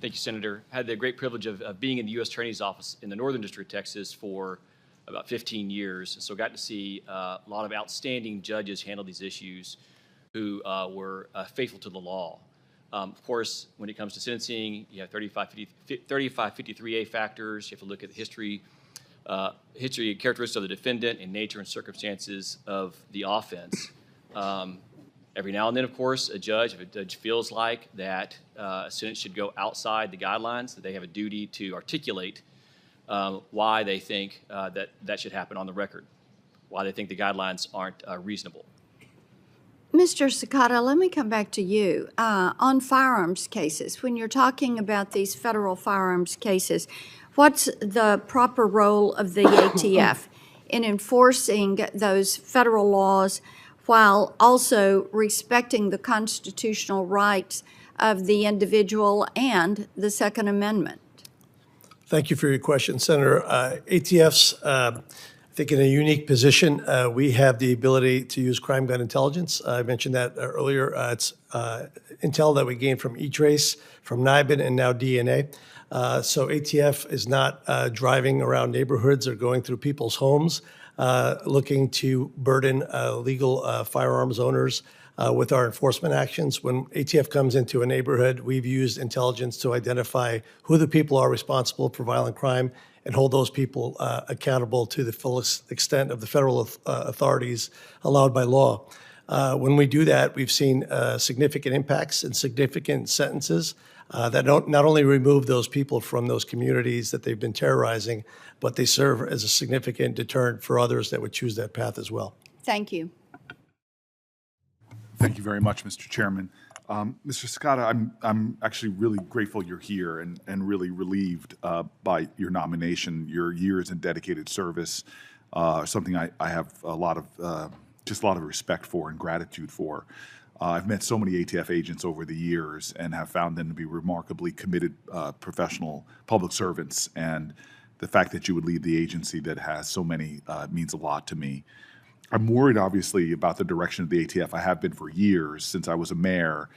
Thank you, Senator. I had the great privilege of being in the U.S. Attorney's Office in the Northern District of Texas for about 15 years. So got to see a lot of outstanding judges handle these issues who were faithful to the law. Of course, when it comes to sentencing, you have 3553A factors. You have to look at the history and characteristics of the defendant and nature and circumstances of the offense. Every now and then, of course, if a judge feels like that a sentence should go outside the guidelines, that they have a duty to articulate why they think that should happen on the record, why they think the guidelines aren't reasonable. Mr. Sakata, let me come back to you. On firearms cases, when you're talking about these federal firearms cases, what's the proper role of the ATF in enforcing those federal laws while also respecting the constitutional rights of the individual and the Second Amendment? Thank you for your question, Senator. ATF's, I think, in a unique position. We have the ability to use crime gun intelligence. I mentioned that earlier. It's intel that we gained from E-Trace, from NIBIN, and now DNA. So ATF is not driving around neighborhoods or going through people's homes looking to burden legal firearms owners with our enforcement actions. When ATF comes into a neighborhood, we've used intelligence to identify who the people are responsible for violent crime and hold those people accountable to the fullest extent of the federal authorities allowed by law. When we do that, we've seen significant impacts and significant sentences that not only remove those people from those communities that they've been terrorizing, but they serve as a significant deterrent for others that would choose that path as well. Thank you. Thank you very much, Mr. Chairman. Mr. Sakata, I'm actually really grateful you're here and really relieved by your nomination. Your years in dedicated service are something I have a lot of respect for and gratitude for. I've met so many ATF agents over the years and have found them to be remarkably committed professional public servants, and the fact that you would lead the agency that has so many means a lot to me. I'm worried, obviously, about the direction of the ATF. I have been for years, since I was a mayor,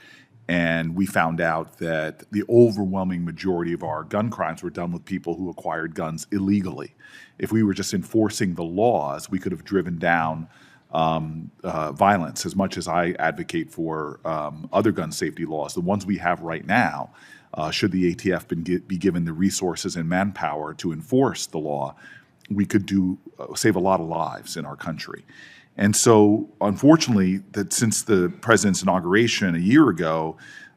and we found out that the overwhelming majority of our gun crimes were done with people who acquired guns illegally. If we were just enforcing the laws, we could have driven down violence as much as I advocate for other gun safety laws. The ones we have right now, should the ATF be given the resources and manpower to enforce the law, we could save a lot of lives in our country. And so, unfortunately, that since the president's inauguration a year ago,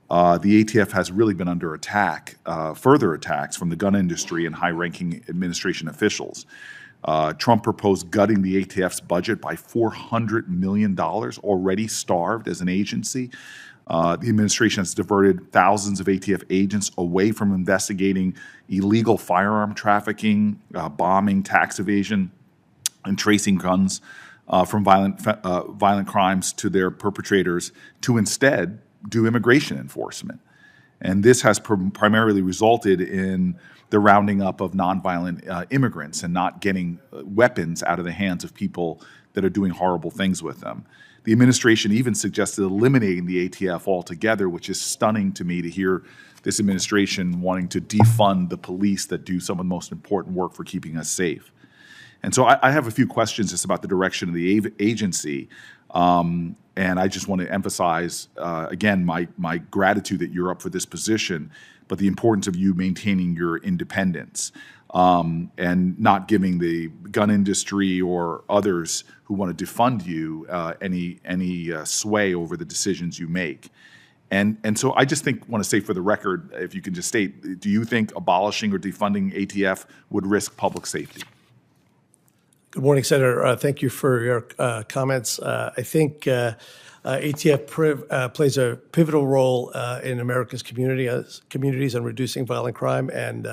the ATF has really been under attack, further attacks from the gun industry and high-ranking administration officials. Trump proposed gutting the ATF's budget by $400 million, already starved as an agency. The administration has diverted thousands of ATF agents away from investigating illegal firearm trafficking, bombing, tax evasion, and tracing guns from violent crimes to their perpetrators to instead do immigration enforcement. And this has primarily resulted in the rounding up of nonviolent immigrants and not getting weapons out of the hands of people that are doing horrible things with them. The administration even suggested eliminating the ATF altogether, which is stunning to me to hear this administration wanting to defund the police that do some of the most important work for keeping us safe. And so I have a few questions just about the direction of the agency. And I just want to emphasize, again, my gratitude that you're up for this position, but the importance of you maintaining your independence and not giving the gun industry or others who want to defund you any sway over the decisions you make. And so I just want to say for the record, if you can just state, do you think abolishing or defunding ATF would risk public safety? Good morning, Senator. Thank you for your comments. I think ATF plays a pivotal role in America's communities on reducing violent crime. And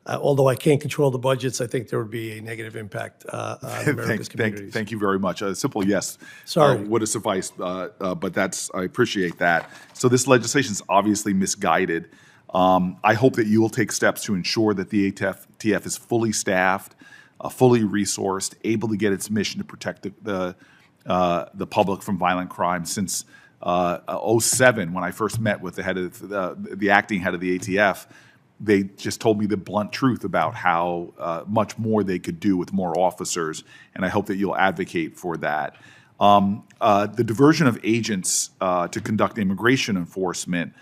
although I can't control the budgets, I think there would be a negative impact on America's communities. Thank you very much. A simple yes Sorry. would have sufficed, but I appreciate that. So this legislation is obviously misguided. I hope that you will take steps to ensure that the ATF is fully staffed, fully resourced, able to get its mission to protect the public from violent crime. Since 2007, when I first met with the head of the acting head of the ATF, they just told me the blunt truth about how much more they could do with more officers, and I hope that you'll advocate for that. The diversion of agents to conduct immigration enforcement.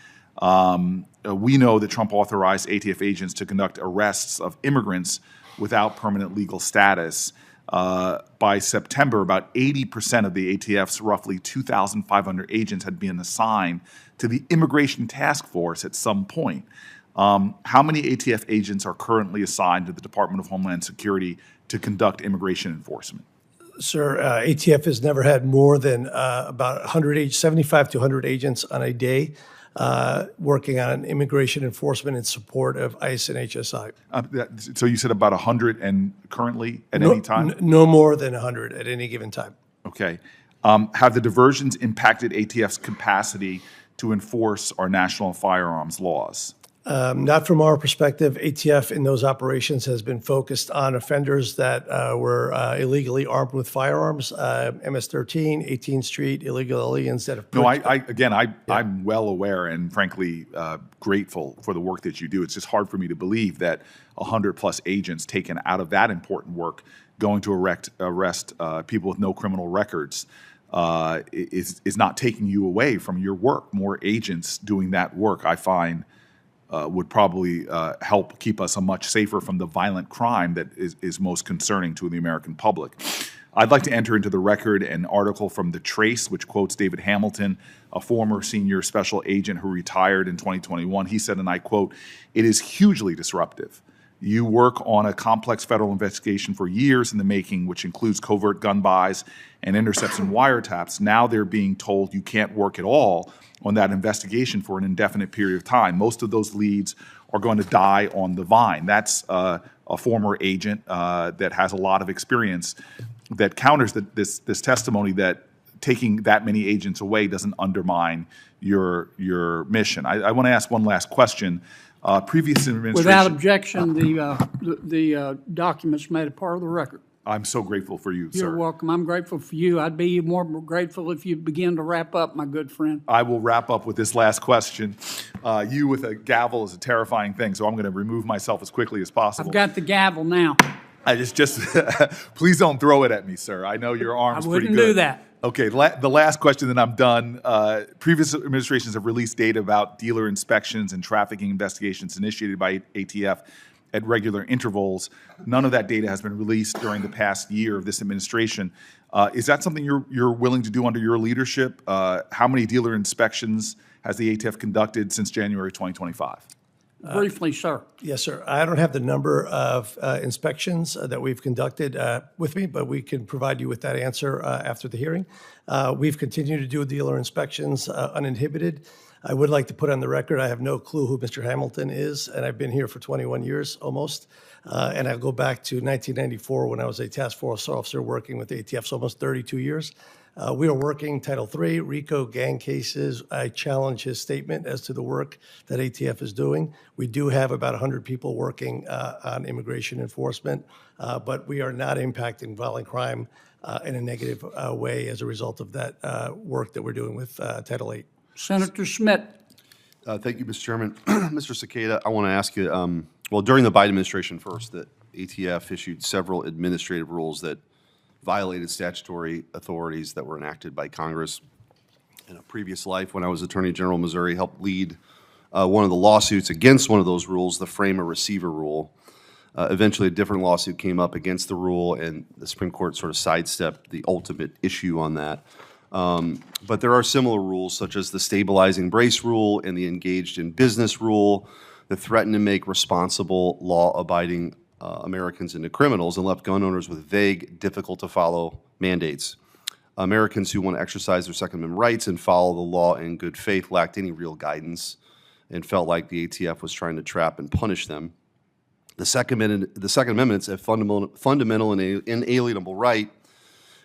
We know that Trump authorized ATF agents to conduct arrests of immigrants without permanent legal status. By September, about 80% of the ATF's roughly 2,500 agents had been assigned to the Immigration Task Force at some point. How many ATF agents are currently assigned to the Department of Homeland Security to conduct immigration enforcement? Sir, ATF has never had more than about 75 to 100 agents on a day working on immigration enforcement in support of ICE and HSI. So you said about 100 and currently at any time? No more than 100 at any given time. Okay. Have the diversions impacted ATF's capacity to enforce our national firearms laws? Not from our perspective. ATF in those operations has been focused on offenders that were illegally armed with firearms, MS-13, 18th Street, illegal aliens that have... No, I'm well aware and frankly grateful for the work that you do. It's just hard for me to believe that 100+ agents taken out of that important work going to arrest people with no criminal records is not taking you away from your work. More agents doing that work, I find, would probably help keep us much safer from the violent crime that is most concerning to the American public. I'd like to enter into the record an article from The Trace, which quotes David Hamilton, a former senior special agent who retired in 2021. He said, and I quote, "It is hugely disruptive. You work on a complex federal investigation for years in the making, which includes covert gun buys and intercepts and wiretaps. Now they're being told you can't work at all on that investigation for an indefinite period of time. Most of those leads are going to die on the vine." That's a former agent that has a lot of experience that counters this testimony that taking that many agents away doesn't undermine your mission. I want to ask one last question. Previous administration... Without objection, the documents made a part of the record. I'm so grateful for you, sir. You're welcome. I'm grateful for you. I'd be more grateful if you begin to wrap up, my good friend. I will wrap up with this last question. You with a gavel is a terrifying thing, so I'm going to remove myself as quickly as possible. I've got the gavel now. I just please don't throw it at me, sir. I know your arm's pretty good. I wouldn't do that. Okay, the last question, then I'm done. Previous administrations have released data about dealer inspections and trafficking investigations initiated by ATF at regular intervals. None of that data has been released during the past year of this administration. Is that something you're willing to do under your leadership? How many dealer inspections has the ATF conducted since January 2025? Briefly, sir. Yes, sir. I don't have the number of inspections that we've conducted with me, but we can provide you with that answer after the hearing. We've continued to do dealer inspections uninhibited. I would like to put on the record, I have no clue who Mr. Hamilton is, and I've been here for 21 years almost. And I'll go back to 1994 when I was a task force officer working with ATF, so almost 32 years. We are working Title III, RICO, gang cases. I challenge his statement as to the work that ATF is doing. We do have about 100 people working on immigration enforcement, but we are not impacting violent crime in a negative way as a result of that work that we're doing with Title VIII. Senator Schmidt. Thank you, Mr. Chairman. Mr. Cicada, I want to ask you, well, during the Biden administration first, the ATF issued several administrative rules that violated statutory authorities that were enacted by Congress. In a previous life, when I was Attorney General of Missouri, helped lead one of the lawsuits against one of those rules, the frame-a-receiver rule. Eventually, a different lawsuit came up against the rule, and the Supreme Court sort of sidestepped the ultimate issue on that. But there are similar rules, such as the stabilizing brace rule and the engaged in business rule that threaten to make responsible, law-abiding Americans into criminals and left gun owners with vague, difficult-to-follow mandates. Americans who want to exercise their Second Amendment rights and follow the law in good faith lacked any real guidance and felt like the ATF was trying to trap and punish them. The Second Amendment is a fundamental and inalienable right,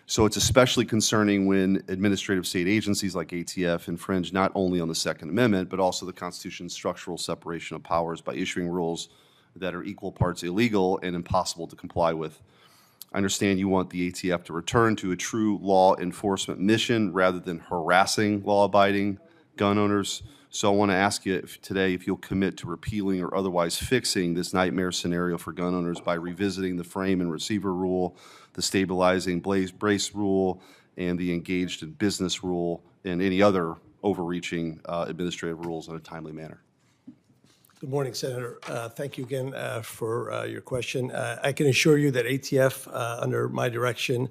so it's especially concerning when administrative state agencies like ATF infringe not only on the Second Amendment, but also the Constitution's structural separation of powers by issuing rules that are equal parts illegal and impossible to comply with. I understand you want the ATF to return to a true law enforcement mission rather than harassing law-abiding gun owners. So I want to ask you today if you'll commit to repealing or otherwise fixing this nightmare scenario for gun owners by revisiting the frame and receiver rule, the stabilizing brace rule, and the engaged in business rule, and any other overreaching administrative rules in a timely manner. Good morning, Senator. Thank you again for your question. I can assure you that ATF, under my direction,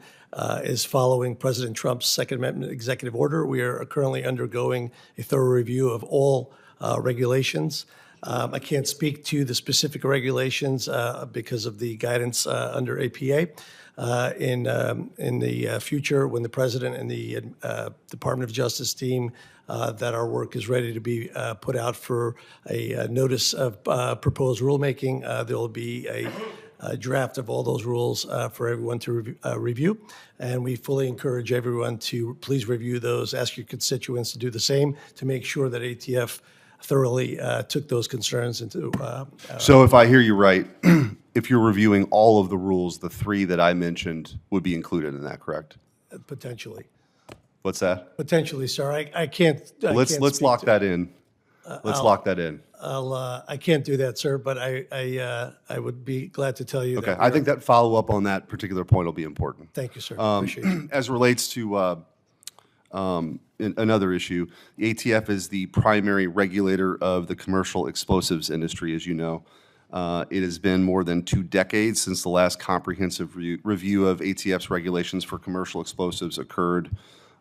is following President Trump's Second Amendment executive order. We are currently undergoing a thorough review of all regulations. I can't speak to the specific regulations because of the guidance under APA. In the future, when the President and the Department of Justice team that our work is ready to be put out for a notice of proposed rulemaking, there will be a draft of all those rules for everyone to review. And we fully encourage everyone to please review those, ask your constituents to do the same to make sure that ATF thoroughly took those concerns into. So if I hear you right, if you're reviewing all of the rules, the three that I mentioned would be included in that, correct? Potentially. What's that? Potentially, sir. I can't. Let's lock that in. Let's lock that in. I can't do that, sir, but I would be glad to tell you Okay, that. I think that follow-up on that particular point will be important. Thank you, sir. Appreciate it. As relates to another issue, the ATF is the primary regulator of the commercial explosives industry, as you know. It has been more than 2 decades since the last comprehensive review of ATF's regulations for commercial explosives occurred.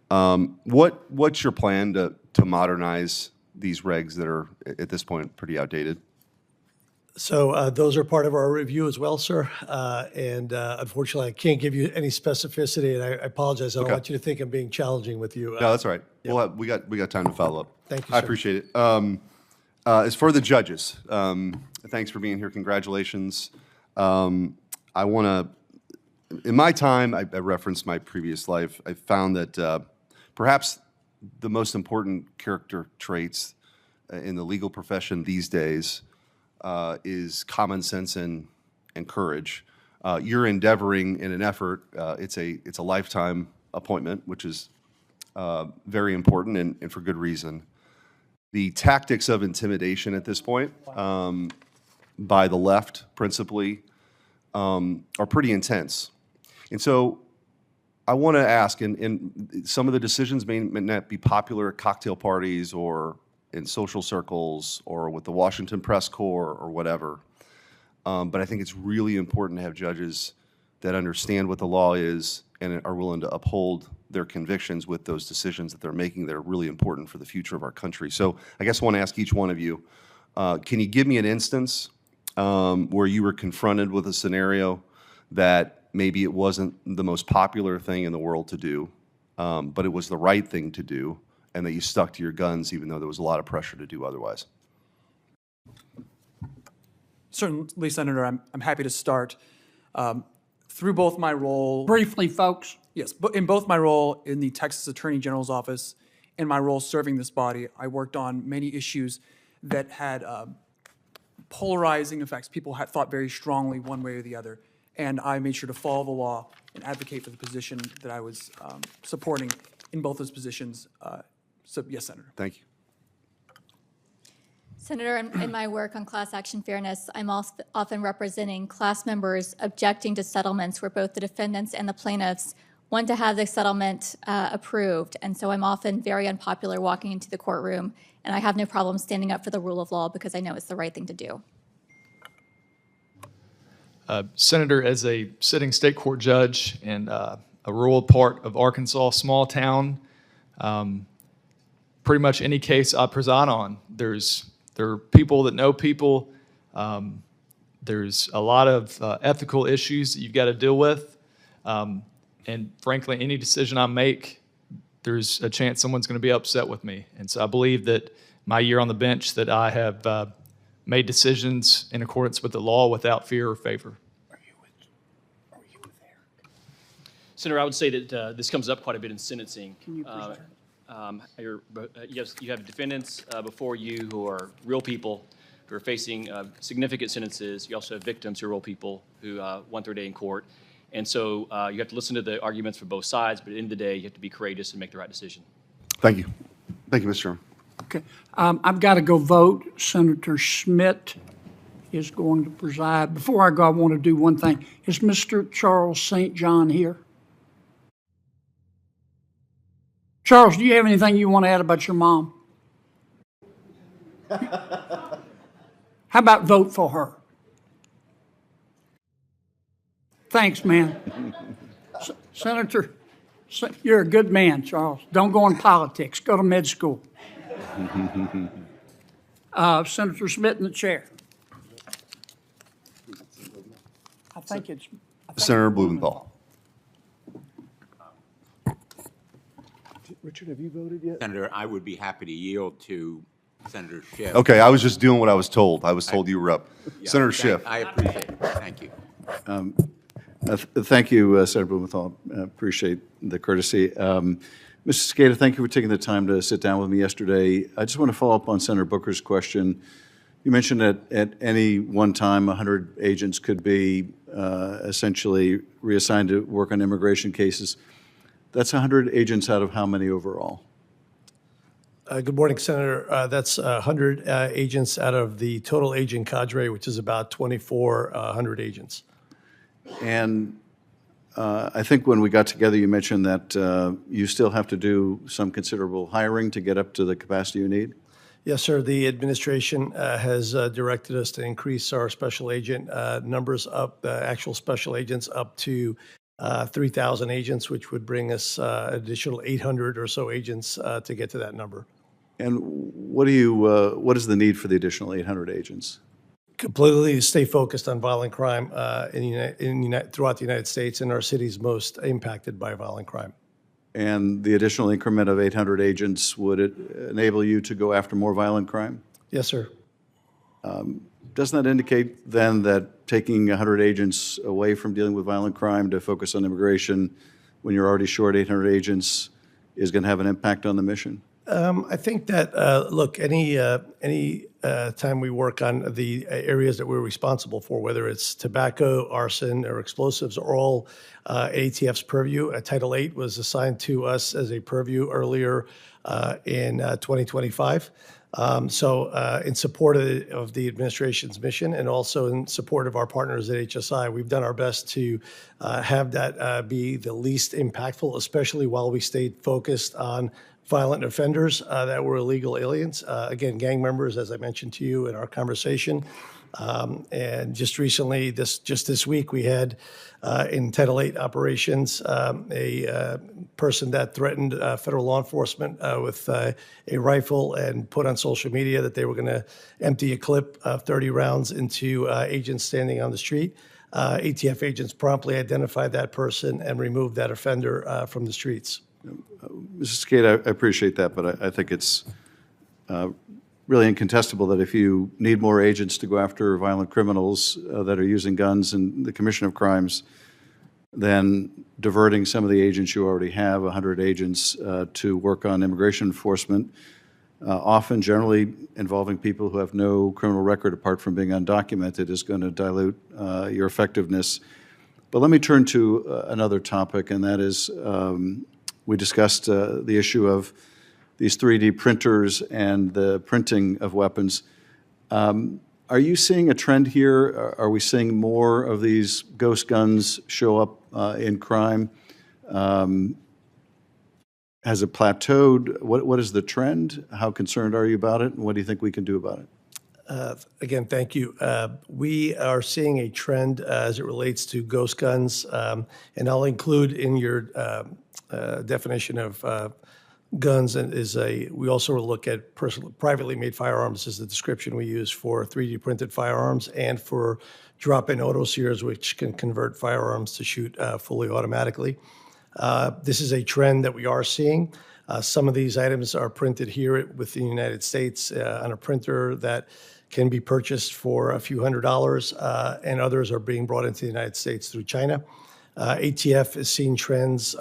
What's your plan to modernize these regs that are, at this point, pretty outdated? So those are part of our review as well, sir. And unfortunately, I can't give you any specificity, and I apologize. I don't want you to think I'm being challenging with you. No, that's all right. Yep. We got time to follow up. Thank you, I sir. appreciate it. As for the judges, thanks for being here. Congratulations. I want to, in my time, I referenced my previous life. I found that perhaps the most important character traits in the legal profession these days is common sense and courage. You're endeavoring in an effort. It's a lifetime appointment, which is very important and for good reason. The tactics of intimidation at this point, by the left principally, are pretty intense. And so I want to ask, and some of the decisions may not be popular at cocktail parties or in social circles or with the Washington Press Corps or whatever, but I think it's really important to have judges that understand what the law is and are willing to uphold their convictions with those decisions that they're making that are really important for the future of our country. So I guess I want to ask each one of you, can you give me an instance where you were confronted with a scenario that maybe it wasn't the most popular thing in the world to do, but it was the right thing to do, and that you stuck to your guns even though there was a lot of pressure to do otherwise? Certainly, Senator, I'm happy to start. Through both my role... Briefly, folks. Yes, but in both my role in the Texas Attorney General's office and my role serving this body, I worked on many issues that had polarizing effects. People had thought very strongly one way or the other, and I made sure to follow the law and advocate for the position that I was supporting in both those positions. So, yes, Senator. Thank you. Senator, in my work on class action fairness, I'm often representing class members objecting to settlements where both the defendants and the plaintiffs want to have the settlement approved. And so I'm often very unpopular walking into the courtroom, and I have no problem standing up for the rule of law because I know it's the right thing to do. Senator, as a sitting state court judge in a rural part of Arkansas, small town, pretty much any case I preside on, there are people that know people. There's a lot of ethical issues that you've got to deal with. And frankly, any decision I make, there's a chance someone's going to be upset with me. And so I believe that my year on the bench, that I have made decisions in accordance with the law without fear or favor. Senator, I would say that this comes up quite a bit in sentencing. Can you please you have defendants before you who are real people who are facing significant sentences. You also have victims who are real people who want their day in court. And so you have to listen to the arguments for both sides, but at the end of the day, you have to be courageous and make the right decision. Thank you. Thank you, Mr. Chairman. Okay. I've got to go vote. Senator Schmidt is going to preside. Before I go, I want to do one thing. Is Mr. Charles St. John here? Charles, do you have anything you want to add about your mom? How about vote for her? Thanks, man. Senator, you're a good man, Charles. Don't go in politics. Go to med school. Senator Schmidt in the chair. I think it's Senator Blumenthal. Richard, have you voted yet? Senator, I would be happy to yield to Senator Schiff. Okay, I was just doing what I was told. I was told you were up. Yeah, Senator Schiff. I appreciate it. Thank you. Thank you, Senator Blumenthal. Appreciate the courtesy. Mr. Cicada, thank you for taking the time to sit down with me yesterday. I just want to follow up on Senator Booker's question. You mentioned that at any one time, 100 agents could be essentially reassigned to work on immigration cases. That's 100 agents out of how many overall? Good morning, Senator. That's 100 agents out of the total agent cadre, which is about 2,400 agents. And I think when we got together, you mentioned that you still have to do some considerable hiring to get up to the capacity you need? Yes, sir. The administration has directed us to increase our special agent numbers up, actual special agents up to 3,000 agents, which would bring us additional 800 or so agents to get to that number. And what is the need for the additional 800 agents? Completely to stay focused on violent crime throughout the United States and our cities most impacted by violent crime. And the additional increment of 800 agents, would it enable you to go after more violent crime? Yes, sir. Doesn't that indicate then that taking 100 agents away from dealing with violent crime to focus on immigration when you're already short 800 agents is going to have an impact on the mission? I think that, look, any time we work on the areas that we're responsible for, whether it's tobacco, arson, or explosives, are all ATF's purview. Title VIII was assigned to us as a purview earlier in 2025. So in support of the administration's mission and also in support of our partners at HSI, we've done our best to have that be the least impactful, especially while we stayed focused on violent offenders that were illegal aliens. Again, gang members, as I mentioned to you in our conversation. And just recently, this week, we had in Title VIII operations a person that threatened federal law enforcement with a rifle and put on social media that they were going to empty a clip of 30 rounds into agents standing on the street. ATF agents promptly identified that person and removed that offender from the streets. Mrs. Cicada, I appreciate that, but I think it's really incontestable that if you need more agents to go after violent criminals that are using guns and the commission of crimes, then diverting some of the agents you already have, 100 agents, to work on immigration enforcement, often generally involving people who have no criminal record apart from being undocumented, is going to dilute your effectiveness. But let me turn to another topic, and that is we discussed the issue of these 3D printers and the printing of weapons. Are you seeing a trend here? Are we seeing more of these ghost guns show up in crime? Has it plateaued? What is the trend? How concerned are you about it? And what do you think we can do about it? Again, thank you. We are seeing a trend as it relates to ghost guns, and I'll include in your definition of guns and we also look at privately made firearms as the description we use for 3D printed firearms and for drop-in autoseers, which can convert firearms to shoot fully automatically. This is a trend that we are seeing. Some of these items are printed here within the United States on a printer that can be purchased for a few $100s, and others are being brought into the United States through China. ATF is seeing trends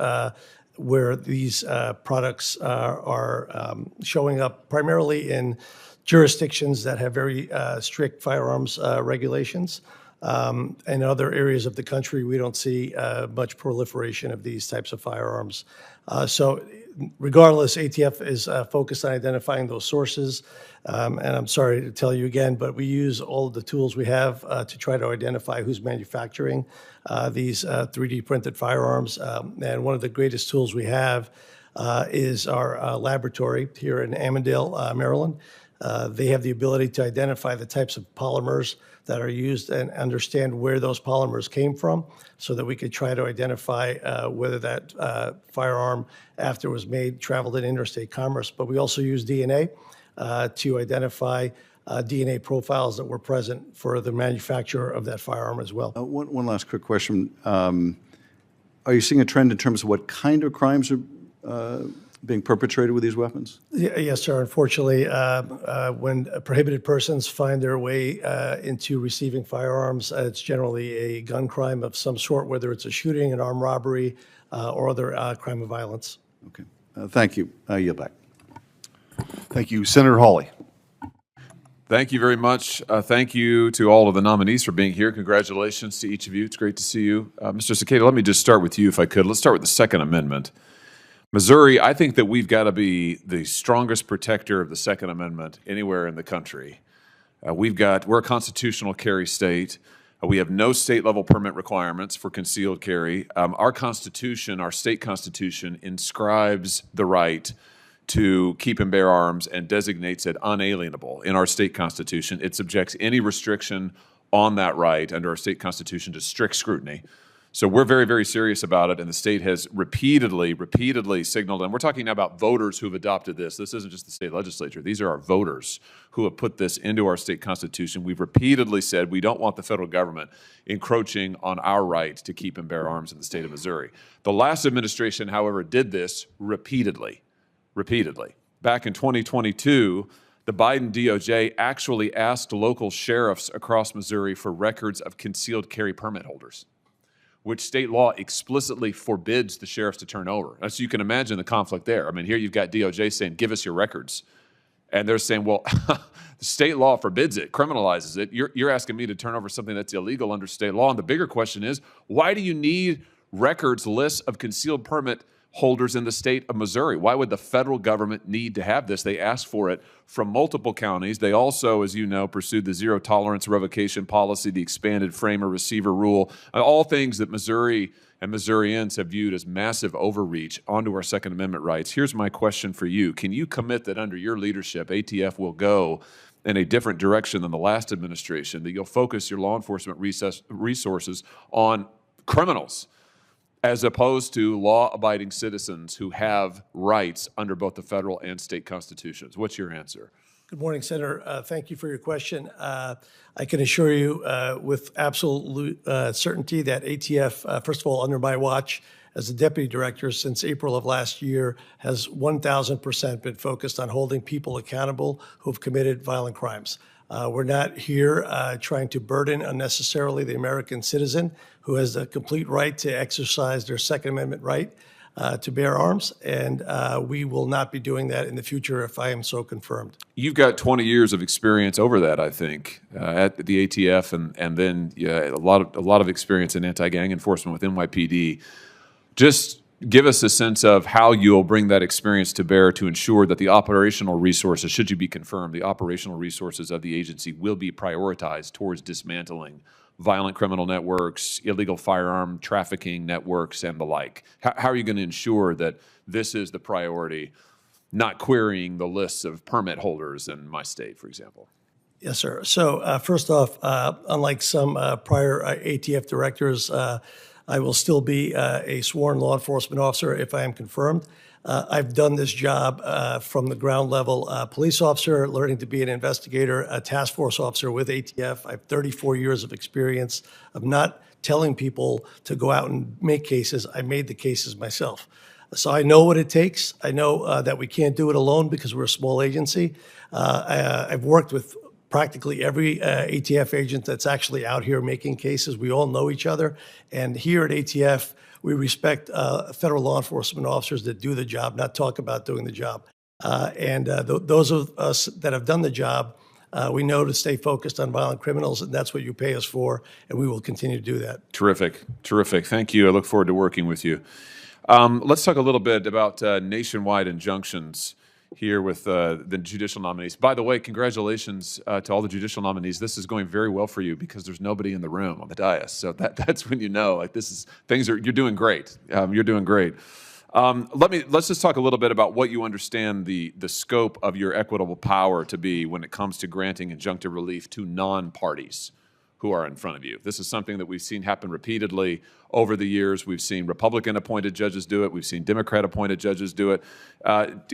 where these products are showing up primarily in jurisdictions that have very strict firearms regulations. In other areas of the country, we don't see much proliferation of these types of firearms. So regardless, ATF is focused on identifying those sources. And I'm sorry to tell you again, but we use all of the tools we have to try to identify who's manufacturing these 3D printed firearms. And one of the greatest tools we have is our laboratory here in Amandale, Maryland. They have the ability to identify the types of polymers that are used and understand where those polymers came from so that we could try to identify whether that firearm, after it was made, traveled in interstate commerce. But we also use DNA to identify DNA profiles that were present for the manufacturer of that firearm as well. One last quick question. Are you seeing a trend in terms of what kind of crimes are being perpetrated with these weapons? Yes, sir. Unfortunately, when prohibited persons find their way into receiving firearms, it's generally a gun crime of some sort, whether it's a shooting, an armed robbery, or other crime of violence. Okay. Thank you. I yield back. Thank you. Senator Hawley. Thank you very much. Thank you to all of the nominees for being here. Congratulations to each of you. It's great to see you. Mr. Cicada, let me just start with you, if I could. Let's start with the Second Amendment. Missouri, I think that we've got to be the strongest protector of the Second Amendment anywhere in the country. We're a constitutional carry state. We have no state-level permit requirements for concealed carry. Our Constitution, our state Constitution, inscribes the right to keep and bear arms and designates it unalienable in our state Constitution. It subjects any restriction on that right under our state Constitution to strict scrutiny. So we're very, very serious about it, and the state has repeatedly signaled, and we're talking now about voters who've adopted this. This isn't just the state legislature. These are our voters who have put this into our state Constitution. We've repeatedly said we don't want the federal government encroaching on our right to keep and bear arms in the state of Missouri. The last administration, however, did this repeatedly. Back in 2022, the Biden DOJ actually asked local sheriffs across Missouri for records of concealed carry permit holders, which state law explicitly forbids the sheriffs to turn over. So you can imagine the conflict there. I mean, here you've got DOJ saying, give us your records. And they're saying, well, the state law forbids it, criminalizes it. You're asking me to turn over something that's illegal under state law. And the bigger question is, why do you need records, lists of concealed permit holders in the state of Missouri? Why would the federal government need to have this? They asked for it from multiple counties. They also, as you know, pursued the zero tolerance revocation policy, the expanded framer receiver rule, all things that Missouri and Missourians have viewed as massive overreach onto our Second Amendment rights. Here's my question for you. Can you commit that under your leadership, ATF will go in a different direction than the last administration, that you'll focus your law enforcement resources on criminals, as opposed to law-abiding citizens who have rights under both the federal and state constitutions? What's your answer? Good morning, Senator. Thank you for your question. I can assure you with absolute certainty that ATF, first of all, under my watch as the deputy director since April of last year, has 1,000% been focused on holding people accountable who have committed violent crimes. We're not here trying to burden unnecessarily the American citizen who has the complete right to exercise their Second Amendment right to bear arms, and we will not be doing that in the future if I am so confirmed. You've got 20 years of experience over that, I think, at the ATF, and then a lot of experience in anti-gang enforcement with NYPD. Just give us a sense of how you'll bring that experience to bear to ensure that the operational resources, should you be confirmed, the operational resources of the agency will be prioritized towards dismantling violent criminal networks, illegal firearm trafficking networks, and the like. How are you going to ensure that this is the priority, not querying the lists of permit holders in my state, for example? Yes, sir. So first off, unlike some prior ATF directors, I will still be a sworn law enforcement officer if I am confirmed. I've done this job from the ground level, police officer, learning to be an investigator, a task force officer with ATF. I have 34 years of experience of not telling people to go out and make cases. I made the cases myself. So I know what it takes. I know that we can't do it alone because we're a small agency. I've worked with practically every ATF agent that's actually out here making cases. We all know each other. And here at ATF, we respect federal law enforcement officers that do the job, not talk about doing the job. Those of us that have done the job, we know to stay focused on violent criminals, and that's what you pay us for, and we will continue to do that. Terrific. Terrific. Thank you. I look forward to working with you. Let's talk a little bit about nationwide injunctions here with the judicial nominees. By the way, congratulations to all the judicial nominees. This is going very well for you because there's nobody in the room on the dais. So that's when you know, like, you're doing great. You're doing great. Let's just talk a little bit about what you understand the scope of your equitable power to be when it comes to granting injunctive relief to non-parties who are in front of you. This is something that we've seen happen repeatedly over the years. We've seen Republican-appointed judges do it. We've seen Democrat-appointed judges do it.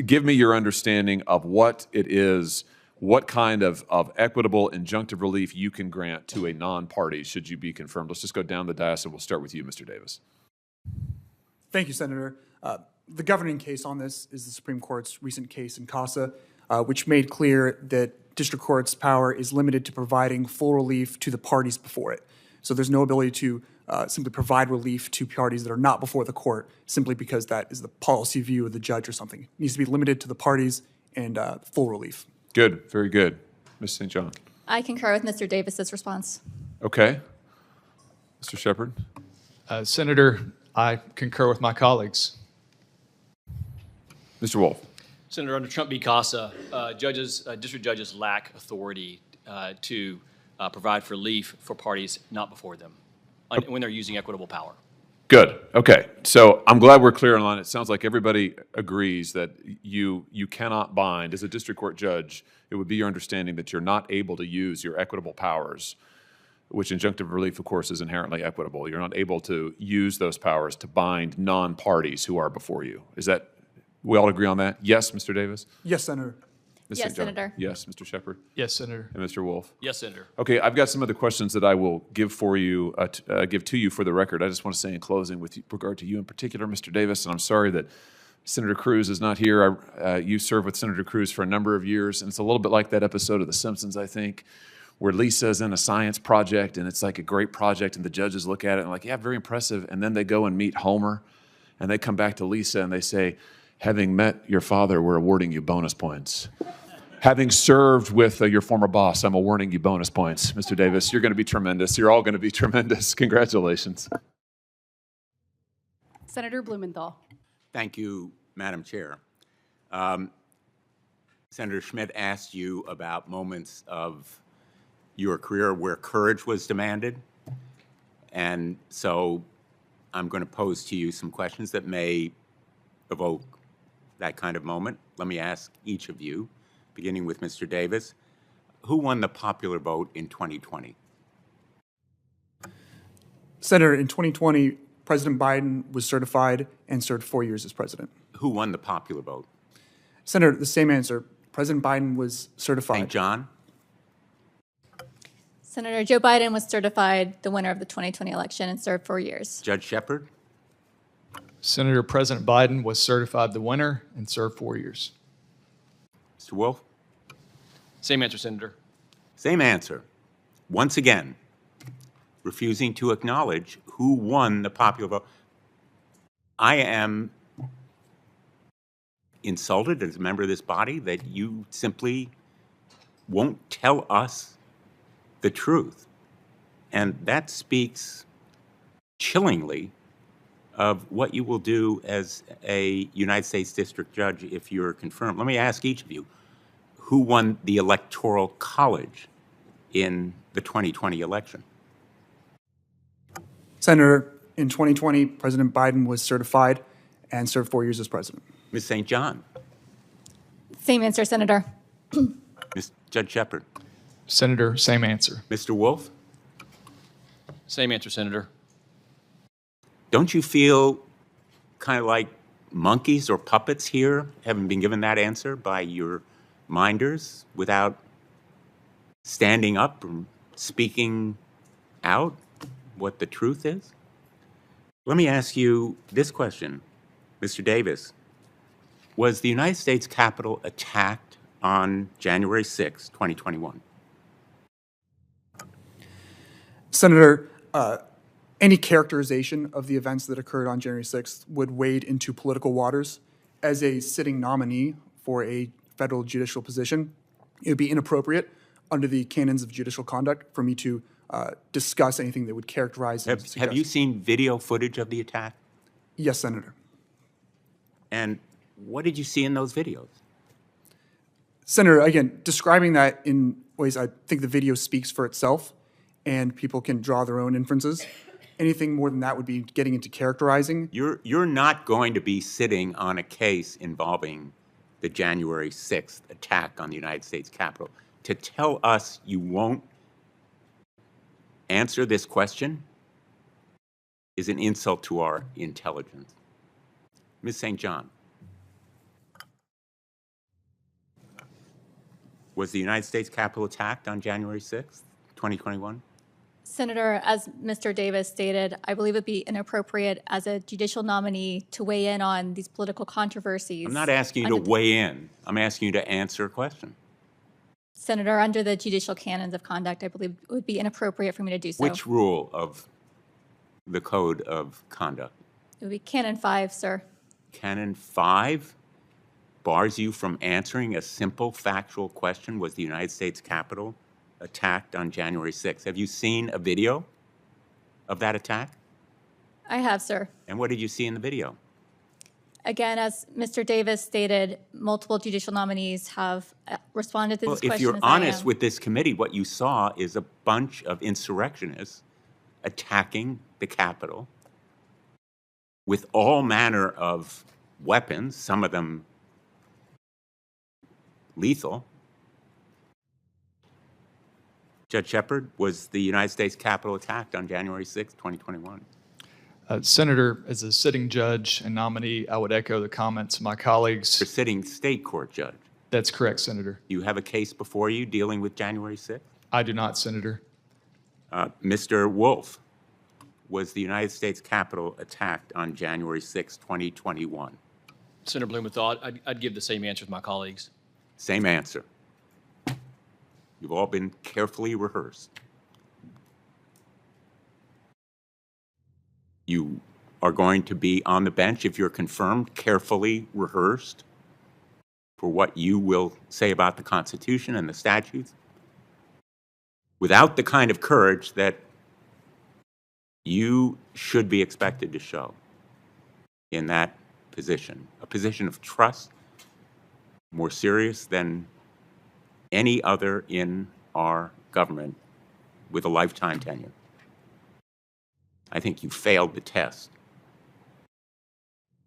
Give me your understanding of what it is, what kind of equitable injunctive relief you can grant to a non-party should you be confirmed. Let's just go down the dais, and we'll start with you, Mr. Davis. Thank you, Senator. The governing case on this is the Supreme Court's recent case in CASA, which made clear that district court's power is limited to providing full relief to the parties before it. So there's no ability to simply provide relief to parties that are not before the court simply because that is the policy view of the judge or something. It needs to be limited to the parties and full relief. Good. Very good. Ms. St. John. I concur with Mr. Davis's response. Okay. Mr. Shepard. Senator, I concur with my colleagues. Mr. Wolf. Senator, under Trump v. CASA, district judges lack authority to provide for relief for parties not before them when they're using equitable power. Good. Okay. So I'm glad we're clear on it. It sounds like everybody agrees that you cannot bind. As a district court judge, it would be your understanding that you're not able to use your equitable powers, which injunctive relief, of course, is inherently equitable. You're not able to use those powers to bind non-parties who are before you. Is that, we all agree on that? Yes, Mr. Davis? Yes, Senator. Ms. Yes, St. John? Senator. Yes, Mr. Shepard? Yes, Senator. And Mr. Wolf? Yes, Senator. Okay, I've got some other questions that I will give for you, give to you for the record. I just want to say in closing, with regard to you in particular, Mr. Davis, and I'm sorry that Senator Cruz is not here. You served with Senator Cruz for a number of years, and it's a little bit like that episode of The Simpsons, I think, where Lisa's in a science project, and it's like a great project, and the judges look at it and like, yeah, very impressive, and then they go and meet Homer, and they come back to Lisa and they say, having met your father, we're awarding you bonus points. Having served with your former boss, I'm awarding you bonus points. Mr. Davis, you're going to be tremendous. You're all going to be tremendous. Congratulations. Senator Blumenthal. Thank you, Madam Chair. Senator Schmidt asked you about moments of your career where courage was demanded. And so I'm going to pose to you some questions that may evoke that kind of moment. Let me ask each of you, beginning with Mr. Davis, who won the popular vote in 2020? Senator, in 2020, President Biden was certified and served 4 years as president. Who won the popular vote? Senator, the same answer. President Biden was certified. St. John? Senator Joe Biden was certified the winner of the 2020 election and served 4 years. Judge Shepard? Senator, President Biden was certified the winner and served 4 years. Mr. Wolf? Same answer, Senator. Same answer. Once again, refusing to acknowledge who won the popular vote. I am insulted as a member of this body that you simply won't tell us the truth. And that speaks chillingly of what you will do as a United States District Judge if you're confirmed. Let me ask each of you, who won the Electoral College in the 2020 election? Senator, in 2020, President Biden was certified and served 4 years as president. Ms. St. John? Same answer, Senator. Ms. Judge Shepard? Senator, same answer. Mr. Wolf? Same answer, Senator. Don't you feel kind of like monkeys or puppets here? Haven't been given that answer by your minders without standing up and speaking out what the truth is? Let me ask you this question, Mr. Davis. Was the United States Capitol attacked on January 6, 2021? Senator, any characterization of the events that occurred on January 6th would wade into political waters. As a sitting nominee for a federal judicial position, it would be inappropriate under the canons of judicial conduct for me to discuss anything that would characterize and Have you seen video footage of the attack? Yes, Senator. And what did you see in those videos? Senator, again, describing that in ways I think the video speaks for itself and people can draw their own inferences. Anything more than that would be getting into characterizing. You're not going to be sitting on a case involving the January 6th attack on the United States Capitol. To tell us you won't answer this question is an insult to our intelligence. Ms. St. John, was the United States Capitol attacked on January 6th, 2021? Senator, as Mr. Davis stated, I believe it would be inappropriate as a judicial nominee to weigh in on these political controversies. I'm not asking you to weigh in. I'm asking you to answer a question. Senator, under the judicial canons of conduct, I believe it would be inappropriate for me to do so. Which rule of the Code of Conduct? It would be Canon 5, sir. Canon 5 bars you from answering a simple factual question: was the United States Capitol attacked on January 6th? Have you seen a video of that attack? I have, sir. And what did you see in the video? Again, as Mr. Davis stated, multiple judicial nominees have responded to this question. If you're honest with this committee, what you saw is a bunch of insurrectionists attacking the Capitol with all manner of weapons, some of them lethal. Judge Shepard, was the United States Capitol attacked on January 6, 2021? Senator, as a sitting judge and nominee, I would echo the comments of my colleagues. You're sitting state court judge. That's correct, Senator. You have a case before you dealing with January 6th? I do not, Senator. Mr. Wolf, was the United States Capitol attacked on January 6, 2021? Senator Blumenthal, I'd give the same answer with my colleagues. Same answer. You've all been carefully rehearsed. You are going to be on the bench, if you're confirmed, carefully rehearsed for what you will say about the Constitution and the statutes, without the kind of courage that you should be expected to show in that position, a position of trust, more serious than any other in our government with a lifetime tenure. I think you failed the test.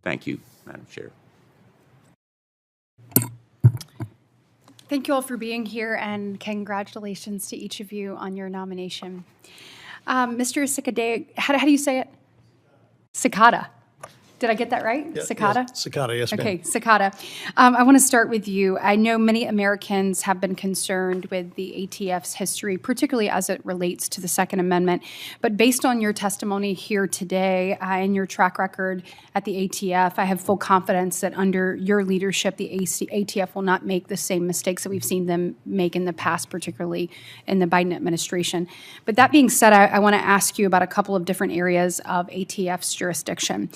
Thank you, Madam Chair. Thank you all for being here, and congratulations to each of you on your nomination. Mr. Cicada, how do you say it? Cicada. Did I get that right? Yeah, Cicada? Yes, Cicada, yes, ma'am. Okay, Cicada. I want to start with you. I know many Americans have been concerned with the ATF's history, particularly as it relates to the Second Amendment. But based on your testimony here today and your track record at the ATF, I have full confidence that under your leadership, the ATF will not make the same mistakes that we've seen them make in the past, particularly in the Biden administration. But that being said, I want to ask you about a couple of different areas of ATF's jurisdiction.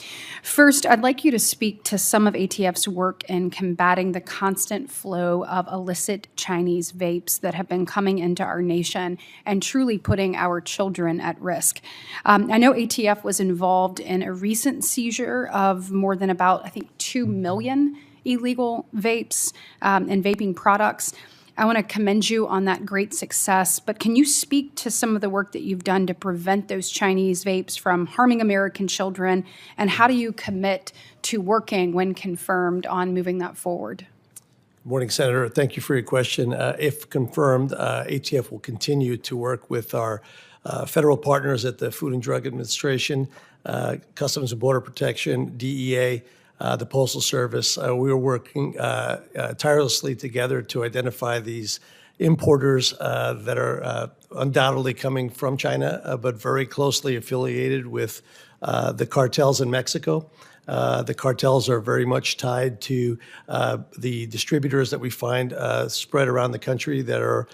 First, I'd like you to speak to some of ATF's work in combating the constant flow of illicit Chinese vapes that have been coming into our nation and truly putting our children at risk. I know ATF was involved in a recent seizure of more than about, 2 million illegal vapes and vaping products. I want to commend you on that great success, but can you speak to some of the work that you've done to prevent those Chinese vapes from harming American children, and how do you commit to working, when confirmed, on moving that forward? Good morning, Senator. Thank you for your question. If confirmed, ATF will continue to work with our federal partners at the Food and Drug Administration, Customs and Border Protection, DEA, the Postal Service. We were working tirelessly together to identify these importers that are undoubtedly coming from China, but very closely affiliated with the cartels in Mexico. The cartels are very much tied to the distributors that we find spread around the country that are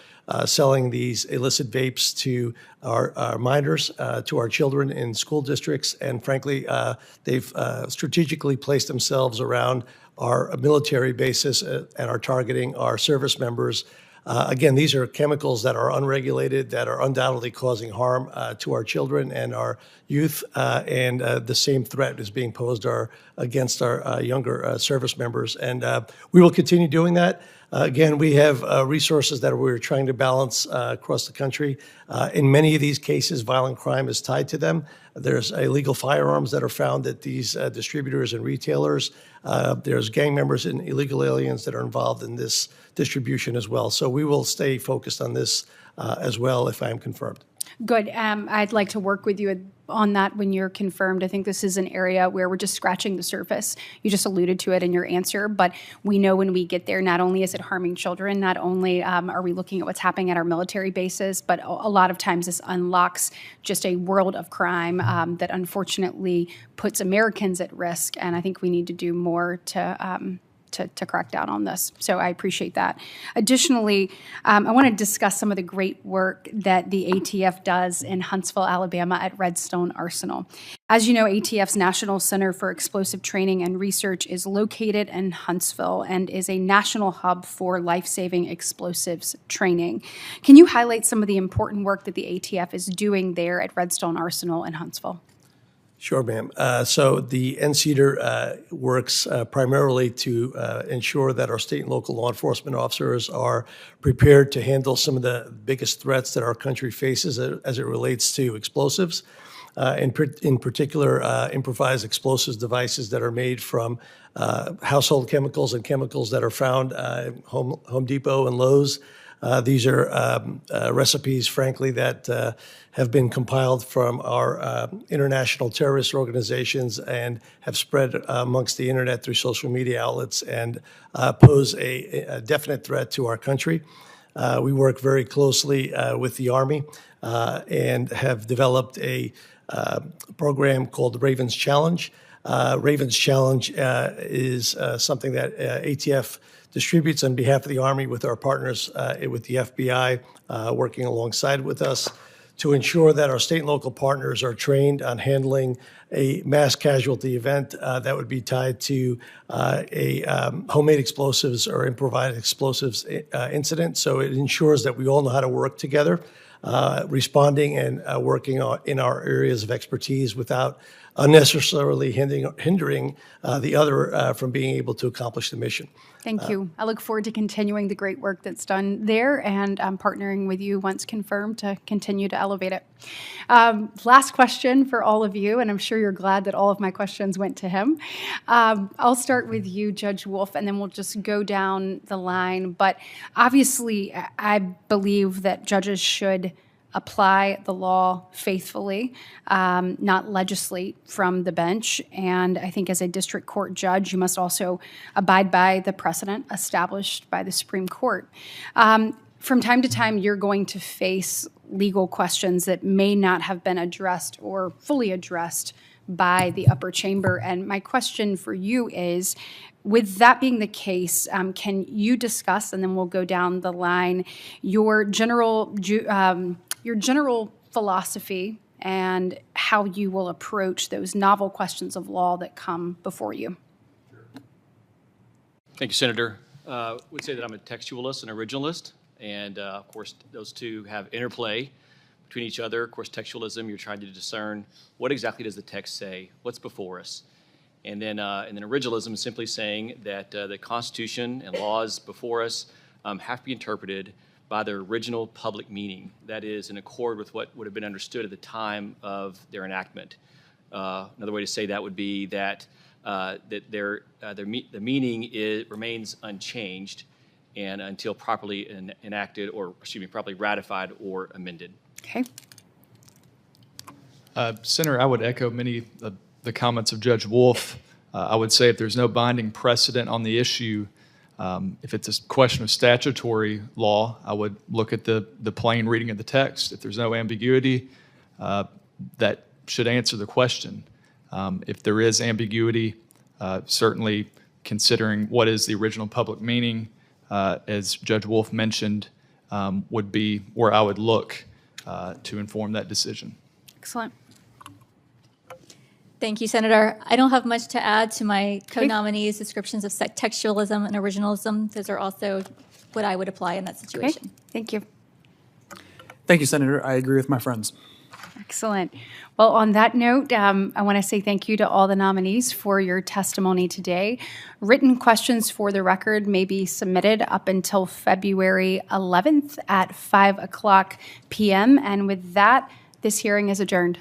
selling these illicit vapes to our minors, to our children in school districts. And frankly, they've strategically placed themselves around our military bases and are targeting our service members. Again, these are chemicals that are unregulated, that are undoubtedly causing harm to our children and our youth, and the same threat is being posed against our younger service members. And we will continue doing that. Again, we have resources that we're trying to balance across the country. In many of these cases, violent crime is tied to them. There's illegal firearms that are found at these distributors and retailers. There's gang members and illegal aliens that are involved in this distribution as well. So we will stay focused on this as well if I am confirmed. Good. I'd like to work with you on that when you're confirmed. I think this is an area where we're just scratching the surface. You just alluded to it in your answer, but we know when we get there, not only is it harming children, not only are we looking at what's happening at our military bases, but a lot of times this unlocks just a world of crime that unfortunately puts Americans at risk. And I think we need to do more to crack down on this. So I appreciate that. Additionally, I want to discuss some of the great work that the ATF does in Huntsville, Alabama at Redstone Arsenal. As you know, ATF's National Center for Explosive Training and Research is located in Huntsville and is a national hub for life-saving explosives training. Can you highlight some of the important work that the ATF is doing there at Redstone Arsenal in Huntsville? Sure, ma'am. So the NCEDR works primarily to ensure that our state and local law enforcement officers are prepared to handle some of the biggest threats that our country faces as it relates to explosives. In particular, improvised explosives devices that are made from household chemicals and chemicals that are found at Home Depot and Lowe's. These are recipes, frankly, that have been compiled from our international terrorist organizations and have spread amongst the internet through social media outlets and pose a definite threat to our country. We work very closely with the Army and have developed a program called the Ravens Challenge. Ravens Challenge is something that ATF distributes on behalf of the Army with our partners with the FBI working alongside with us to ensure that our state and local partners are trained on handling a mass casualty event that would be tied to a homemade explosives or improvised explosives incident. So it ensures that we all know how to work together, responding and working in our areas of expertise without unnecessarily hindering the other from being able to accomplish the mission. Thank you. I look forward to continuing the great work that's done there and partnering with you once confirmed to continue to elevate it. Last question for all of you, and I'm sure you're glad that all of my questions went to him. I'll start with you, Judge Wolf, and then we'll just go down the line. But obviously, I believe that judges should apply the law faithfully, not legislate from the bench. And I think as a district court judge, you must also abide by the precedent established by the Supreme Court. From time to time, you're going to face legal questions that may not have been addressed or fully addressed by the upper chamber. And my question for you is, with that being the case, can you discuss, and then we'll go down the line, your general philosophy and how you will approach those novel questions of law that come before you? Thank you, Senator. I would say that I'm a textualist and originalist, and of course, those two have interplay between each other. Of course, textualism, you're trying to discern what exactly does the text say, what's before us. And then originalism is simply saying that the Constitution and laws before us have to be interpreted by their original public meaning. That is in accord with what would have been understood at the time of their enactment. Another way to say that would be that the meaning remains unchanged and until properly enacted, or properly ratified or amended. Okay. Senator, I would echo many of the comments of Judge Wolf. I would say if there's no binding precedent on the issue, if it's a question of statutory law, I would look at the plain reading of the text. If there's no ambiguity, that should answer the question. If there is ambiguity, certainly considering what is the original public meaning, as Judge Wolf mentioned, would be where I would look to inform that decision. Excellent. Thank you, Senator. I don't have much to add to my co-nominees' descriptions of textualism and originalism. Those are also what I would apply in that situation. Okay. Thank you. Thank you, Senator. I agree with my friends. Excellent. Well, on that note, I want to say thank you to all the nominees for your testimony today. Written questions for the record may be submitted up until February 11th at 5:00 p.m. And with that, this hearing is adjourned.